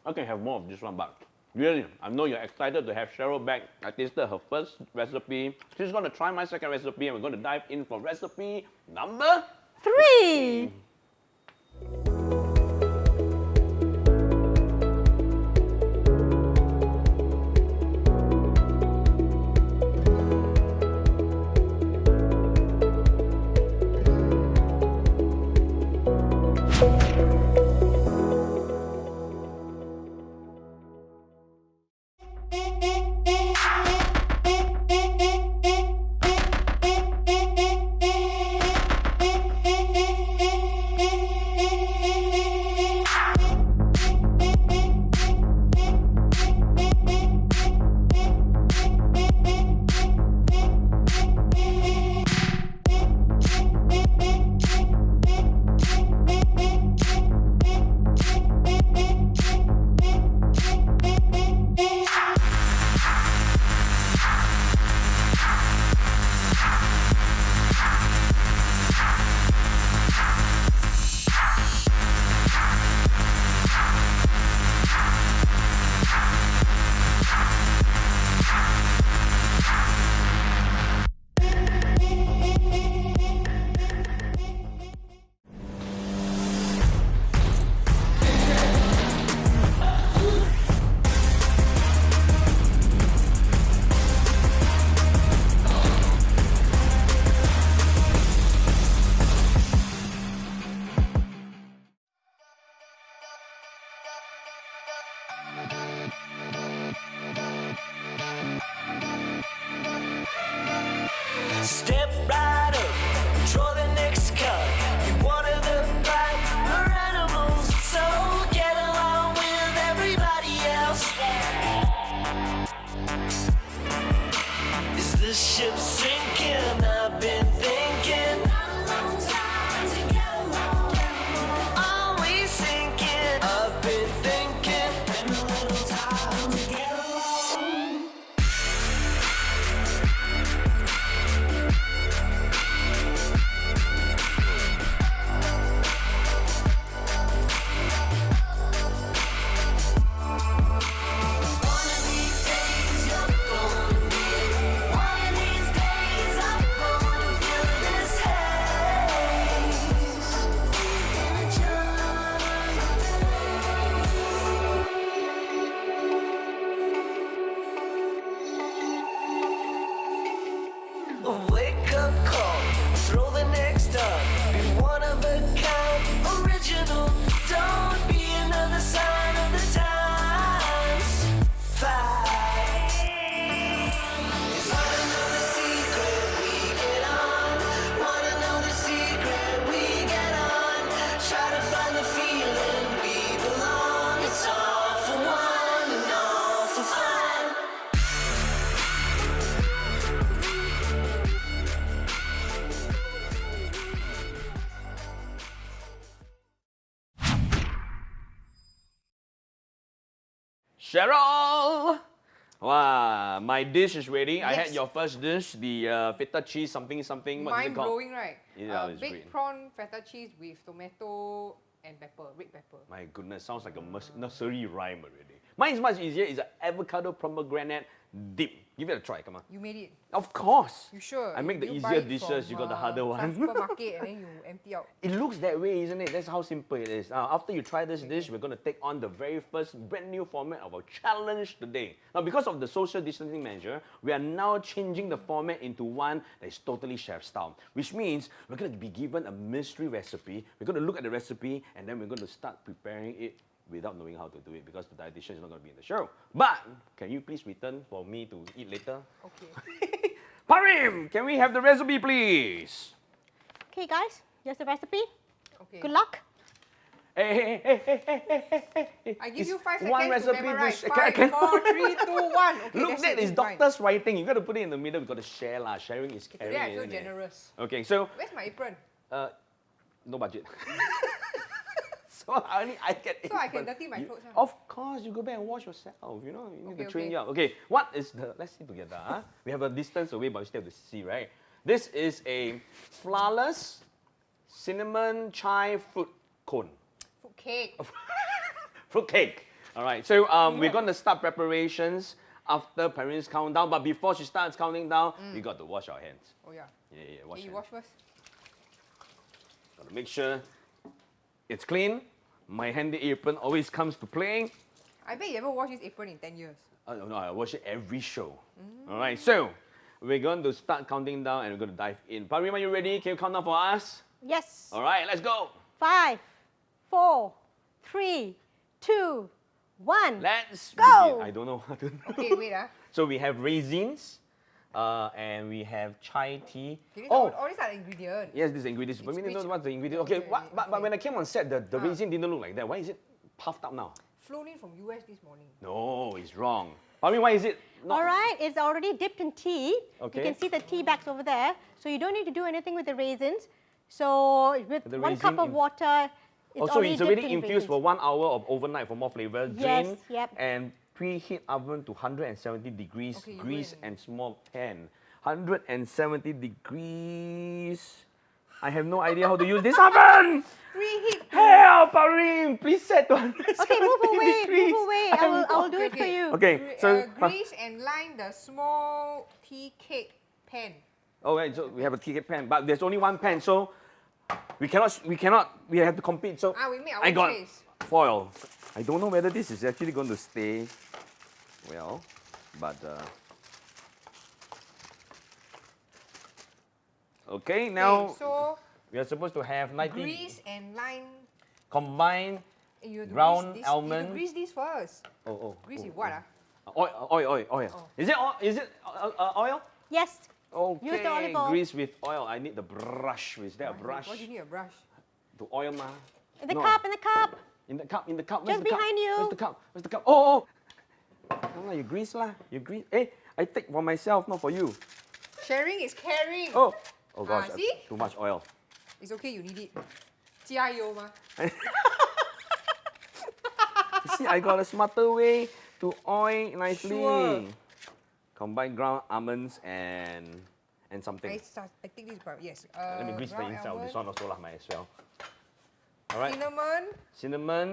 I can have more of this one, but really, I know you're excited to have Cheryl back. I tasted her first recipe. She's going to try my second recipe, and we're going to dive in for recipe number 3. Step right up, draw the next card. You're one of the brighter animals, so get along with everybody else. Is the ship sinking? I've been thinking. Are we sinking? I've been thinking. Been a little time to get along. Wake up call, throw the next up. Be one of a kind, original. Don't be another sign of the times. Fight. Wanna know the secret we get on? Wanna know the secret we Cheryl! Wow, my dish is ready. I had Yes. your first dish, the feta cheese something. What is it Mind called? blowing, right? Yeah, it's baked great. prawn feta cheese with tomato and pepper, red pepper. My goodness, sounds like a nursery rhyme already. Mine is much easier. It's an avocado pomegranate dip. Give it a try, come on. You made it. Of course. You sure? I make the You easier buy it dishes, from, you got the harder some one. supermarket and then you empty out. It looks that way, isn't it? That's how simple it is. Now, after you try this dish, we're going to take on the very first brand new format of our challenge today. Now, because of the social distancing measure, we are now changing the format into one that is totally chef style, which means we're going to be given a mystery recipe. We're going to look at the recipe and then we're going to start preparing it without knowing how to do it because the dietitian is not going to be in the show. But can you please return for me to eat later? Okay. Parim, can we have the recipe, please? Okay, guys, here's the recipe. Okay. Good luck. Hey. I give you It's 5 seconds one to recipe memorize. dish. 5, 4, 3, 2, 1. Okay, Look, that's that is fine. doctor's writing. You got to put it in the middle. We got to share lah. Sharing is caring. Today I feel isn't it? generous. Okay, so Where's my apron? no budget. So I get it. So I can dirty my clothes, huh? Of course, you go back and wash yourself. You know, you need to Okay, train okay. you up. Okay, what is the? Let's see together. Huh? We have a distance away, but we still have to see, right? This is a Flourless cinnamon chai fruit cone. Fruit cake. Fruit cake. All right. So we're going to start preparations after Parim's countdown. But before she starts counting down, we got to wash our hands. Oh yeah. Yeah. Wash Okay, you hands. wash first. Got to make sure it's clean. My handy apron always comes to play. I bet you ever wash this apron in 10 years. No, I wash it every show. All right. So we're going to start counting down and we're going to dive in. Parim, are you ready? Can you count down for us? Yes. All right. Let's go. 5, 4, 3, 2, 1. Let's Go. begin. I don't know. Okay, wait. So we have raisins, and we have chai tea. Okay, Oh, all these are the ingredients. yes, these are ingredients. But we It's need to know rich. what's the ingredient. Okay, Okay, but when I came on set, the raisin didn't look like that. Why is it puffed up now? Flown in from US this morning. No, it's wrong. Parim, why is it not? All right, it's already dipped in tea. Okay. You can see the tea bags over there. So you don't need to do anything with the raisins. So with The 1 cup raisin of water, it's Oh, so already it's already dipped in infused for raisins. 1 hour of overnight for more flavor. Yes, Drain yep. and preheat oven to 170 degrees. Okay, you Grease win. and small pan. 170 degrees. I have no idea how to use this oven. Preheat. Help, Parim! Please set to 170 Okay, move away, degrees. move away. I will do it for you. Okay, so Grease and line the small tea cake pan. okay, so we have a tea cake pan, but there's only one pan, so we have to compete. So We make our I own got space. foil. I don't know whether this is actually going to stay well, but okay, now Okay, so we are supposed to have 90 grease and line. combined. You have to Ground grease this, almonds. You have to grease this first. Grease with what? Oil. Oh. Is it oil? Yes. Okay. Use the olive oil. Grease with oil. I need the brush. Is there a brush? Why do you need a brush? To oil ma? In the No. cup, in the cup. In the cup. Just behind you. Where's the cup? Where's the cup? Oh. No, you grease lah. You grease. Hey, I take for myself, not for you. Sharing is caring. Oh gosh. see? Too much oil. It's okay, you need it. 加油嘛. You see, I got a smarter way to oil nicely. Sure. Combine ground almonds and something. I think this is part. Yes. Let me grease the ground inside of this almond, one also lah, might as well. All right. Cinnamon, Cinnamon.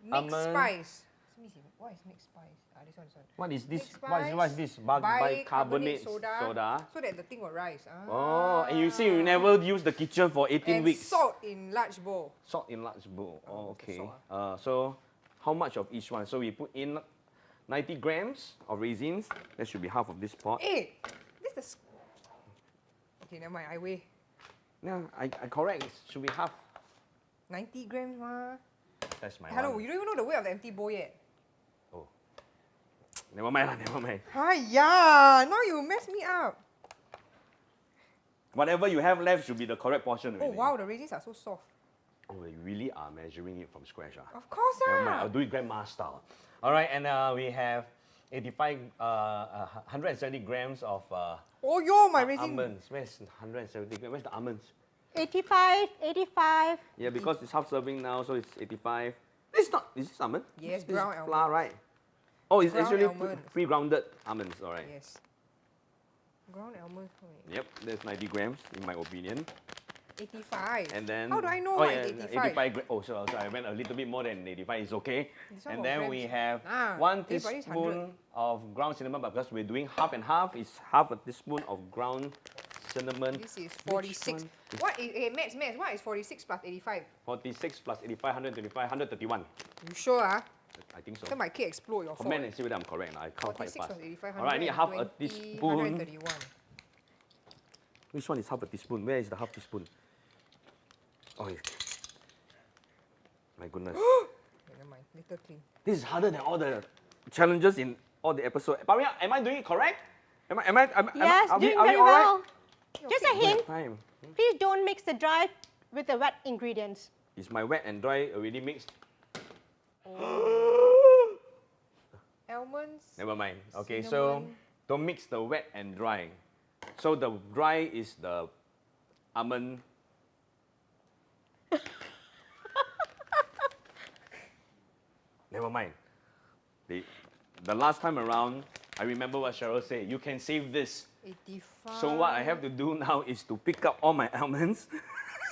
mixed almond. spice. Let me see. What is mixed spice? This one. What is this? Mixed What is this? Bicarbonate soda. So that the thing will rise. Oh, and you see, you never use the kitchen for 18 and weeks. salt in large bowl. Salt in large bowl. Oh, it's the okay. salt, So, how much of each one? So we put in 90 grams of raisins. That should be half of this pot. Hey, this is. Okay, never mind. I weigh Yeah, I correct. It should be half. 90 grams, ma. That's my Hello, one. you don't even know the weight of the empty bowl yet. Oh. Never mind lah, never mind. Hiya! Now you mess me up. Whatever you have left should be the correct portion. Oh Already. wow, the raisins are so soft. Oh, you really are measuring it from scratch. Of course, Never mind, I'll do it grandma style. All right, and we have 170 grams of Oh yo, my raisin. almonds. Where's 170 grams? Where's the almonds? 85, 85. Yeah, because it's half serving now, so it's 85. It's not. Is this almond? Yes, this brown is almond. flour, right? Oh, it's Ground actually almond. pre-grounded almonds, all right. Yes. Ground almonds. How many? Yep, that's 90 grams in my opinion. 85. And then How do I know oh, what yeah, is 85? 85 grams. Oh, so I went a little bit more than 85. It's okay. This one And got then we grams. have Ah, 1 everybody's 100. teaspoon of ground cinnamon, but because we're doing half and half, it's half a teaspoon of ground cinnamon. This is Which 46. one is What is, hey, Max, what is 46 plus 85? 46 plus 85, 125, 131. You sure, ah? I think so. So my cake explode your Comment fault. and see whether I'm correct. I count quite 46 fast. plus 85, All right, I need half a 120, teaspoon. 131. Which one is half a teaspoon? Where is the half teaspoon? Oh, yes. My goodness. Never mind, little clean. This is harder than all the challenges in all the episodes. Parim, am I doing it correct? Yes, are we doing all very right? well. Just a Okay. hint, Time. please don't mix the dry with the wet ingredients. Is my wet and dry already mixed? Almonds. Never mind. Okay, so Cinnamon. don't mix the wet and dry. So the dry is the almond. Never mind. The last time around, I remember what Cheryl said. You can save this. 85. So what I have to do now is to pick up all my almonds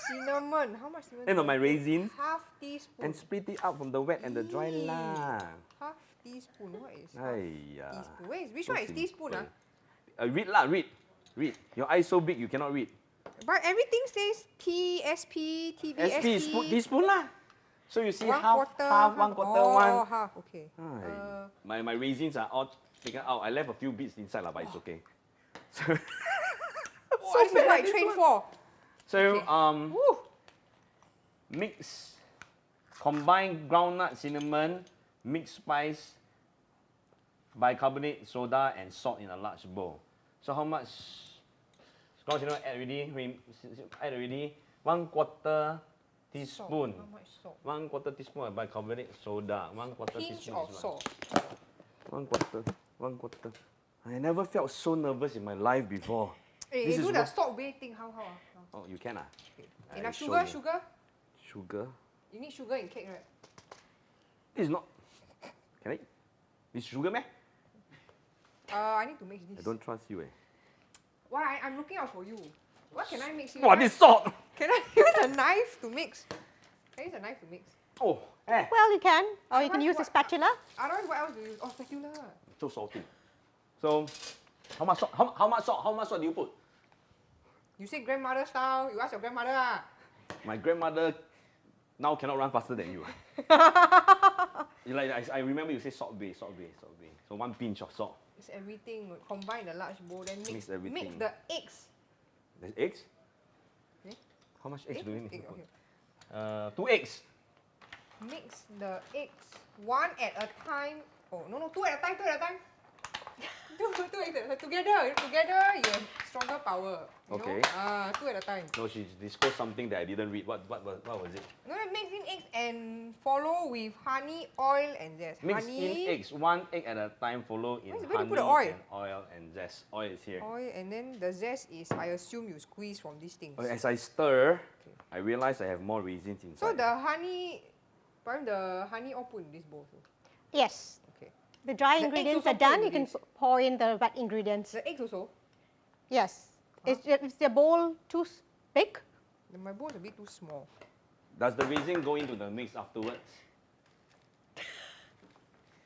Cinnamon. How much cinnamon? and do on my I put? raisins Half teaspoon. and split it up from the wet and the dry Eee. lah. Half teaspoon. What is half Aiya. teaspoon? Where is, which So one is teaspoon? simple. Ah? Read lah, read. Read. Your eyes so big you cannot read. But everything says TSP, TBSP. SP is teaspoon lah. So you see One half, quarter, half, 1 quarter, oh, one. half, okay. Ai. My raisins are all taken out. I left a few bits inside lah, but it's okay. So, Oh, this is what I trained for. so Woo. mix, combine groundnut, cinnamon, mixed spice, bicarbonate, soda, and salt in a large bowl. So how much ground cinnamon add already? Add already 1/4 teaspoon. How much salt? 1/4 teaspoon of bicarbonate soda. 1/4 Pinch teaspoon. of is salt. 1/4. I never felt so nervous in my life before. Hey, This do is the what- salt weight thing. How? How? Oh, you can ah? Okay. I Enough show sugar, you. sugar. Sugar? You need sugar in cake, right? This is not. Can I? This sugar meh? I need to mix this. I don't trust you eh. Why? I'm looking out for you. What can I mix here? Wow, this salt! Can I use a knife to mix? Can I use a knife to mix? Oh, eh. Well, you can, or you can Otherwise use a what- spatula. Otherwise, what else do you use? Oh, spatula. So salty. So, how much salt? How much salt? How much salt do you put? You say grandmother style. You ask your grandmother. Ah. My grandmother now cannot run faster than you. You like I remember you say salt bay. So 1 pinch of salt. It's everything. Combine the large bowl, then Mix everything. Mix the eggs. There's eggs? Eh? How much eggs Egg? do we need? Egg, to put? okay. 2 eggs. Mix the eggs one at a time. Oh no, 2 at a time. 2 at a time. Two eggs at a time. Together, you have stronger power. You Okay. know? 2 at a time. No, she disclosed something that I didn't read. What was it? No, mix in eggs and follow with honey, oil, and zest. Mix honey, in eggs, 1 egg at a time, follow in Where do you honey put the oil? and oil and zest. Oil is here. oil, and then the zest is, I assume you squeeze from these things. Okay, as I stir, I realize I have more raisins inside. So the honey all put in this bowl. So. Yes. Okay. The dry The eggs ingredients also are done. put You in can this. pour in the wet ingredients. The eggs also. Yes. Is the bowl too big? My bowl is a bit too small. Does the raisin go into the mix afterwards?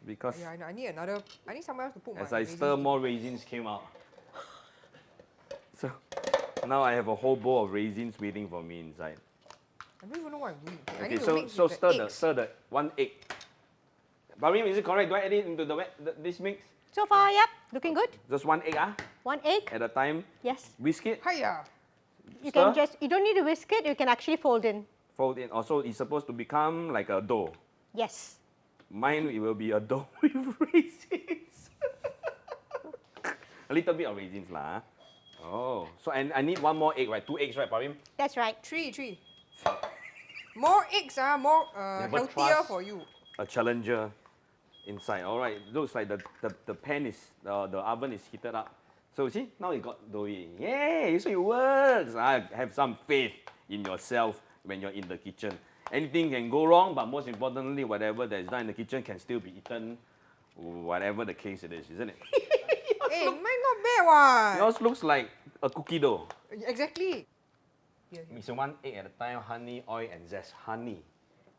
Because Yeah, I need another. I need somewhere else to put as my I stir, raisins. more raisins came out. So now I have a whole bowl of raisins waiting for me inside. I don't even know what I'm doing. I Okay, need to so mix so with the eggs. stir the 1 egg. Parim, is it correct? Do I add it into this mix? So far, yep, looking good. Just 1 egg 1 egg. at a time. Yes. Whisk it, Hiya. You Stir? can you don't need to whisk it. You can actually fold in. fold in. Also, it's supposed to become like a dough. Yes. Mine, it will be a dough with raisins. A little bit of raisins lah. Oh, so and I need 1 more egg, right? 2 eggs, right, Parim? That's right. Three. More eggs more Never healthier trust. for you. A challenger inside. All right, looks like the pan is the oven is heated up. So see, now it got doughy. Yay! So it works. I have some faith in yourself when you're in the kitchen. Anything can go wrong, but most importantly, whatever that is done in the kitchen can still be eaten Whatever the case it is, isn't it? Hey, mine not bad what? Yours looks like a cookie dough. Exactly. Mix 1 egg at a time, honey, oil, and zest. Honey.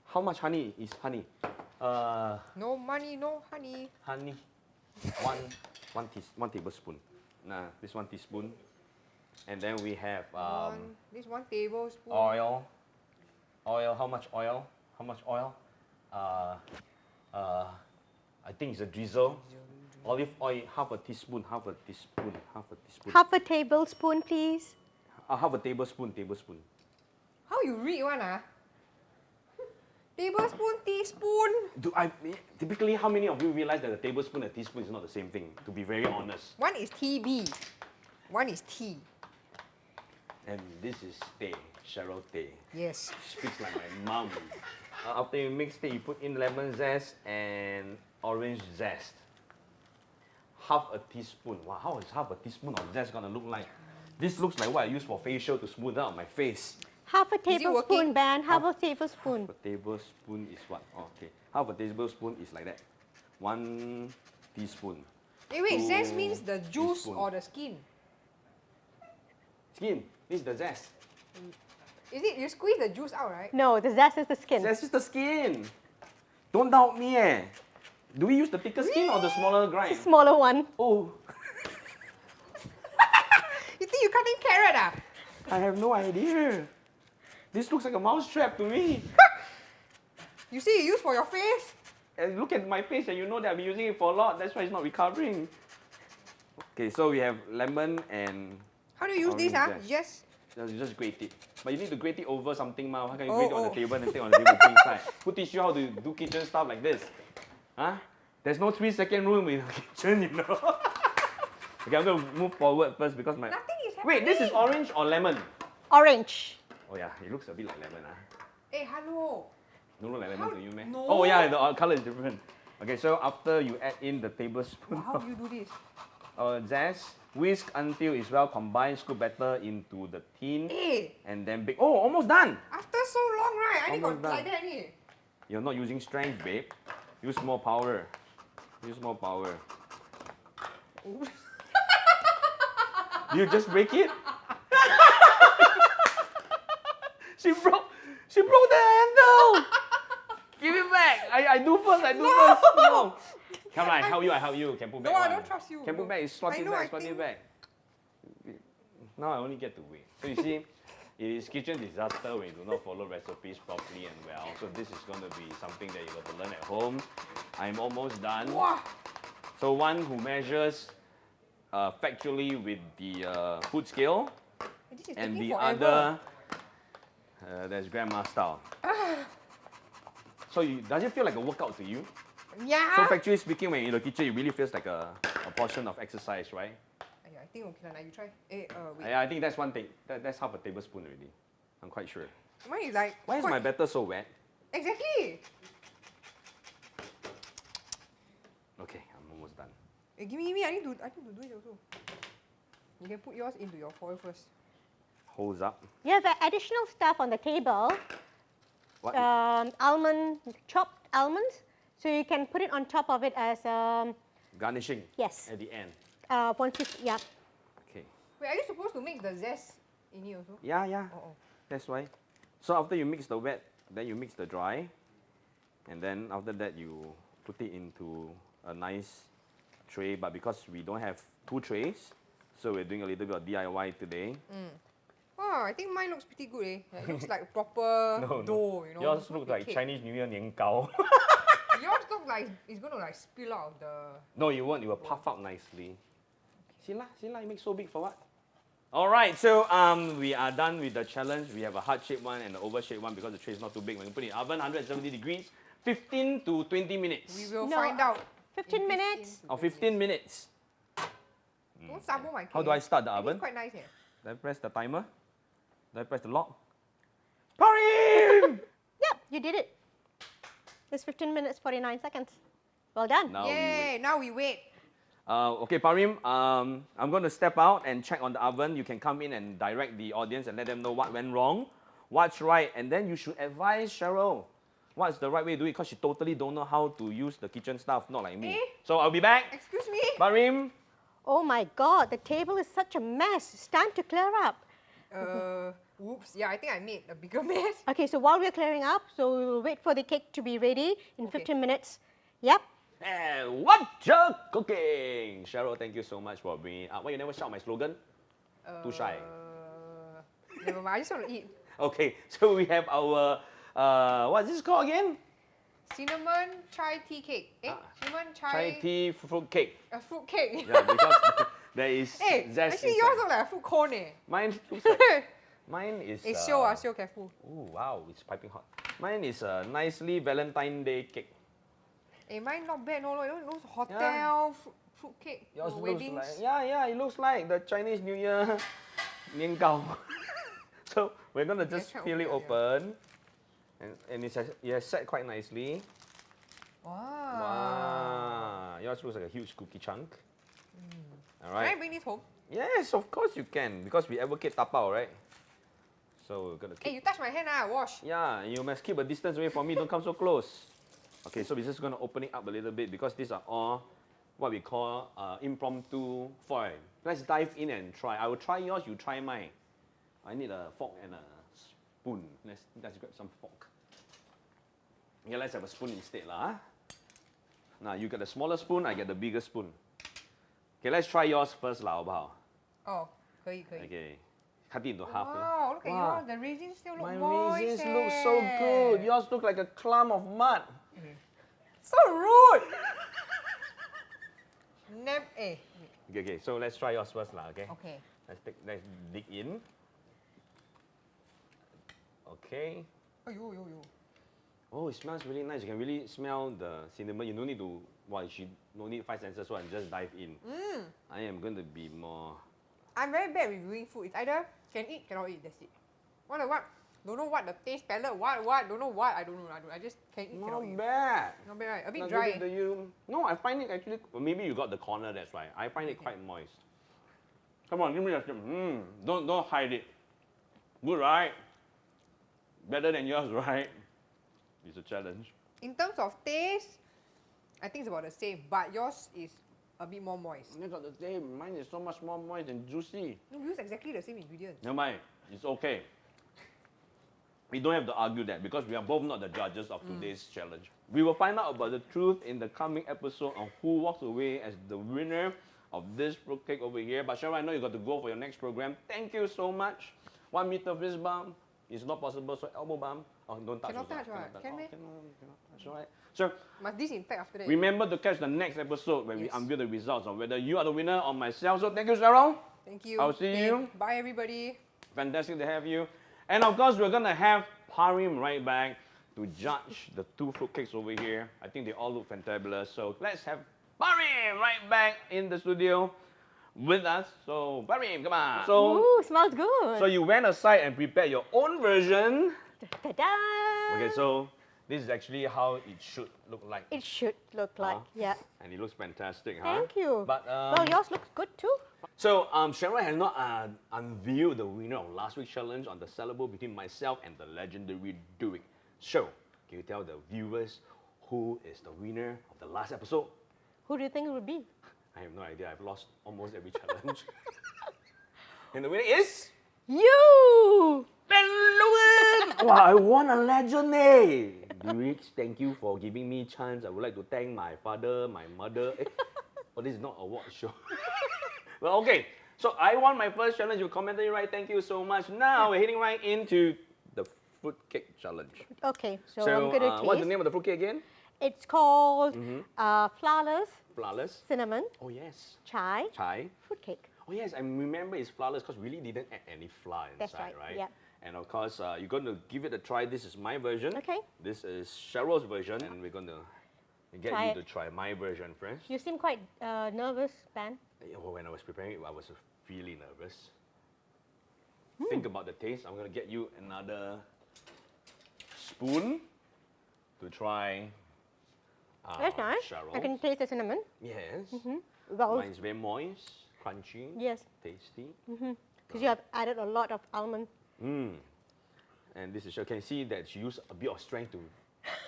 How much honey is honey? No money, no honey. Honey. One tablespoon. Nah, this 1 teaspoon. And then we have This 1 tablespoon. oil. Oil. How much oil? How much oil? I think it's a drizzle. Olive oil, half a teaspoon, half a teaspoon, half a teaspoon. Half a tablespoon, please. Half a tablespoon. How you read one Tablespoon, teaspoon. Typically, how many of you realize that a tablespoon and a teaspoon is not the same thing? To be very honest. One is TB. One is T. And this is Tay, Cheryl Tay. Yes. She speaks like my mom. After you mix it, you put in lemon zest and orange zest. Half a teaspoon. Wow, how is half a teaspoon of zest gonna look like? This looks like what I use for facial to smooth out my face. Half a it tablespoon, working? Ben. Half a tablespoon. Half a tablespoon is what? Oh, okay. Half a tablespoon is like that. 1 teaspoon. Hey, wait, zest 2 means the juice teaspoon. or the skin? Skin. This is the zest. Is it, you squeeze the juice out, right? No, the zest is the skin. Zest is the skin. Don't doubt me, eh. Do we use the thicker skin or the smaller grind? Smaller one. Oh, You think you cutting carrot I have no idea. This looks like a mouse trap to me. You see, you use for your face? And look at my face and you know that I've been using it for a lot. That's why it's not recovering. Okay, so we have lemon and How do you use this, Orange Yes. you just grate it. But you need to grate it over something, ma. How can you Oh, grate it on the oh. table and take on the table and put inside? Who teach you how to do kitchen stuff like this? Huh? There's no 3-second rule in the kitchen, you know. Okay, I'm going to move forward first because my... Nothing is happening. Wait, this is orange or lemon? Orange. Oh yeah, it looks a bit like lemon. Hey, hello. No look like lemon How- to you, man? no. Oh yeah, the color is different. Okay, so after you add in the tablespoon How do you do this? zest, whisk until it's well combined, scoop batter into the tin, Hey, and then bake. Oh, almost done! after so long, right? I think Almost got done. like that, ni. You're not using strength, babe. Use more power. Use more power. You just break it? She broke the handle! Give it back! I do first, first. No! Come on, I help you. Can put back No, I one. don't trust you. Can put No. back, slot I it know, back, I slot it think- back. Now I only get to wait. So you see, it is kitchen disaster when you do not follow recipes properly and well. So this is going to be something that you got to learn at home. I'm almost done. Wow. So one who measures factually with the food scale, This is and taking the forever. other, that's grandma style. So does it feel like a workout to you? Yeah. So factually speaking, when you're in the kitchen, it really feels like a portion of exercise, right? I think okay, now you try. Hey, wait. I think that's one thing. That's half a tablespoon already. I'm quite sure. Mine is like. Why is quite- my batter so wet? Exactly. Okay, I'm almost done. Hey, give me. I need to do it also. You can put yours into your foil first. Holds up. You have additional stuff on the table. What? Chopped almonds. So you can put it on top of it as Garnishing yes. at the end. Once you yeah. Okay. Wait, are you supposed to mix the zest in it also? Yeah. Oh. That's why. So after you mix the wet, then you mix the dry, and then after that you put it into a nice tray. But because we don't have 2 trays, so we're doing a little bit of DIY today. Wow, I think mine looks pretty good, eh? Yeah, it looks like proper dough, you know. Yours not look the like cake. Chinese New Year nian gao. Yours look like it's gonna like spill out of the. No, you won't. It will puff up nicely. See lah, you make so big for what? All right, so we are done with the challenge. We have a heart-shaped one and an oval-shaped one because the tray is not too big. We can put it in the oven, 170 degrees, 15 to 20 minutes. We will No, find out. 15 in minutes. to Or 20 15 minutes. Don't sample my cake. How do I start the I think oven? it's quite nice, eh? Do I press the timer? Do I press the lock? Parim! Yep, you did it. It's 15 minutes, 49 seconds. Well done. Now we wait. Yay! Now we wait. Okay, Parim, I'm going to step out and check on the oven. You can come in and direct the audience and let them know what went wrong, what's right, and then you should advise Cheryl. what's the right way to do it, because she totally don't know how to use the kitchen stuff, not like me. Eh? So I'll be back. Excuse me? Parim. Oh my God, the table is such a mess. It's time to clear up. Whoops. Yeah, I think I made a bigger mess. Okay, so while we're clearing up, so we will wait for the cake to be ready in Okay. 15 minutes. Yep. And Wot'cha Cooking. Cheryl, thank you so much for bringing up. Why you never shout my slogan? Too shy. Never mind, I just want to eat. Okay, so we have our, what's this called again? Cinnamon chai tea cake. Cinnamon chai... Chai tea fruit cake. A fruit cake. Yeah, because there is Hey, zest actually inside. yours look like a fruit cone eh. Mine looks like, mine is... Hey, show careful. Oh, wow, it's piping hot. Mine is a nicely Valentine Day cake. Hey, mine not bad, no, those hotel fruit cake. Yours for looks weddings. like, yeah, it looks like the Chinese New Year nian gao. So we're gonna just try peel it open, open, and it has set quite nicely. Wow. Wow, yours looks like a huge cookie chunk. All Can I right. bring this home? Yes, of course you can, because we advocate tapao, right? So we're gonna Hey, keep. you touch my hand, wash. Yeah, you must keep a distance away from me. Don't come so close. Okay, so we're just gonna open it up a little bit, because these are all what we call impromptu foil. Let's dive in and try. I will try yours, you try mine. I need a fork and a spoon. Let's grab some fork. Yeah, let's have a spoon instead lah. Now you get the smaller spoon, I get the bigger spoon. Okay, let's try yours first lah, 好不好? Oh, 可以. Okay, cut it into half. Wow, look at Wow. yours. The raisins still look My moist. raisins look so good. Yours look like a clump of mud. So rude. Okay, so let's try yours first lah, okay? Okay. Let's dig in. Okay. Yo. Oh, it smells really nice. You can really smell the cinnamon. You don't need to, no need 5 senses, so I just dive in. I am going to be more... I'm very bad with reviewing food. It's either can eat, cannot eat, that's it. What? Don't know what the taste palette, what, don't know what, I don't know. I just can eat, cannot Not eat. bad. Not bad, right? A bit Now dry. give it to you. No, I find it actually, well, maybe you got the corner, that's why. I find it quite moist. Come on, give me a sip. Don't hide it. Good, right? Better than yours, right? It's a challenge. In terms of taste, I think it's about the same, but yours is a bit more moist. You got the same. Mine is so much more moist and juicy. No, we use exactly the same ingredients. Never mind. It's okay. We don't have to argue that, because we are both not the judges of today's challenge. We will find out about the truth in the coming episode on who walks away as the winner of this fruitcake over here. But Cheryl, I know you got to go for your next program. Thank you so much. 1 meter fist bump is not possible, so elbow bump. Oh, don't touch. Cannot also. touch, right? Can Oh, meh? cannot touch, all right. So Must disinfect after that. remember to catch the next episode when we Yes. unveil the results of whether you are the winner or myself. So thank you, Cheryl. Thank you. I'll see you. Bye, everybody. Fantastic to have you. And of course, we're gonna have Parim right back to judge the 2 fruitcakes over here. I think they all look fantabulous. So let's have Parim right back in the studio with us. So Parim, come on. So Ooh, smells good. you went aside and prepared your own version. Ta-da! Okay, so this is actually how it should look like. It should look like, yeah. And it looks fantastic, huh? Thank you. But well, yours looks good too. So, Cheryl has not unveiled the winner of last week's challenge on the sellable between myself and the legendary Duick. So, can you tell the viewers who is the winner of the last episode? Who do you think it would be? I have no idea. I've lost almost every challenge. And the winner is You! Ben Logan! Wow, I won a legend, eh? Duick, thank you for giving me a chance. I would like to thank my father, my mother. Oh, this is not a award show. Well, okay. So I won my first challenge. You commented right. Thank you so much. Now we're heading right into the fruitcake challenge. Okay, so I'm going to taste. What's the name of the fruitcake again? It's called Flourless Flourless. Cinnamon Oh yes. Chai Chai. Fruitcake. Oh yes, I remember it's flourless because we really didn't add any flour inside, That's right, yeah. And of course, you're going to give it a try. This is my version. Okay. This is Cheryl's version, and we're going to get Try you it. to try my version first. You seem quite nervous, Ben. When I was preparing it, I was really nervous. Think about the taste. I'm going to get you another spoon to try. That's nice. Cheryl's. I can taste the cinnamon. Yes. Well, Mine's very moist, crunchy, yes, tasty. because you have added a lot of almond. And this is, you can see that she used a bit of strength to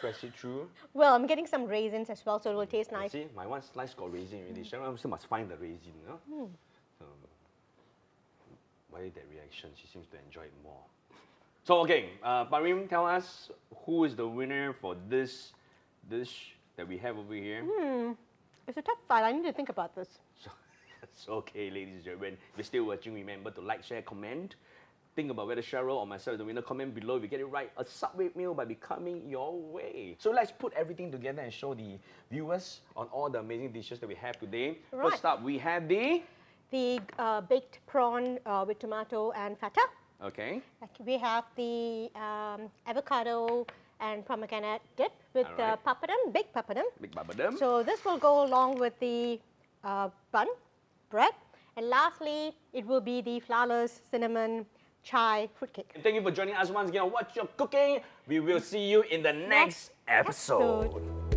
Press it through. Well, I'm getting some raisins as well, so it will taste nice. See, my one slice got raisin already. Cheryl still must find the raisin, no? So, why that reaction? She seems to enjoy it more. So, okay, Parim, tell us who is the winner for this dish that we have over here. It's a tough fight. I need to think about this. So, okay, ladies and gentlemen, if you're still watching, remember to like, share, comment. Think about whether Cheryl or myself is the winner. Comment below if you get it right. A Subway meal might be coming your way. So let's put everything together and show the viewers on all the amazing dishes that we have today. Right. First up, we have the... The baked prawn with tomato and feta. Okay. We have the avocado and pomegranate dip with Alright. pappadam, baked pappadam. Big Pappadam. So this will go along with the bun, bread. And lastly, it will be the Flourless cinnamon chai fruitcake. And thank you for joining us once again on Wot'cha Cooking. We will see you in the next episode.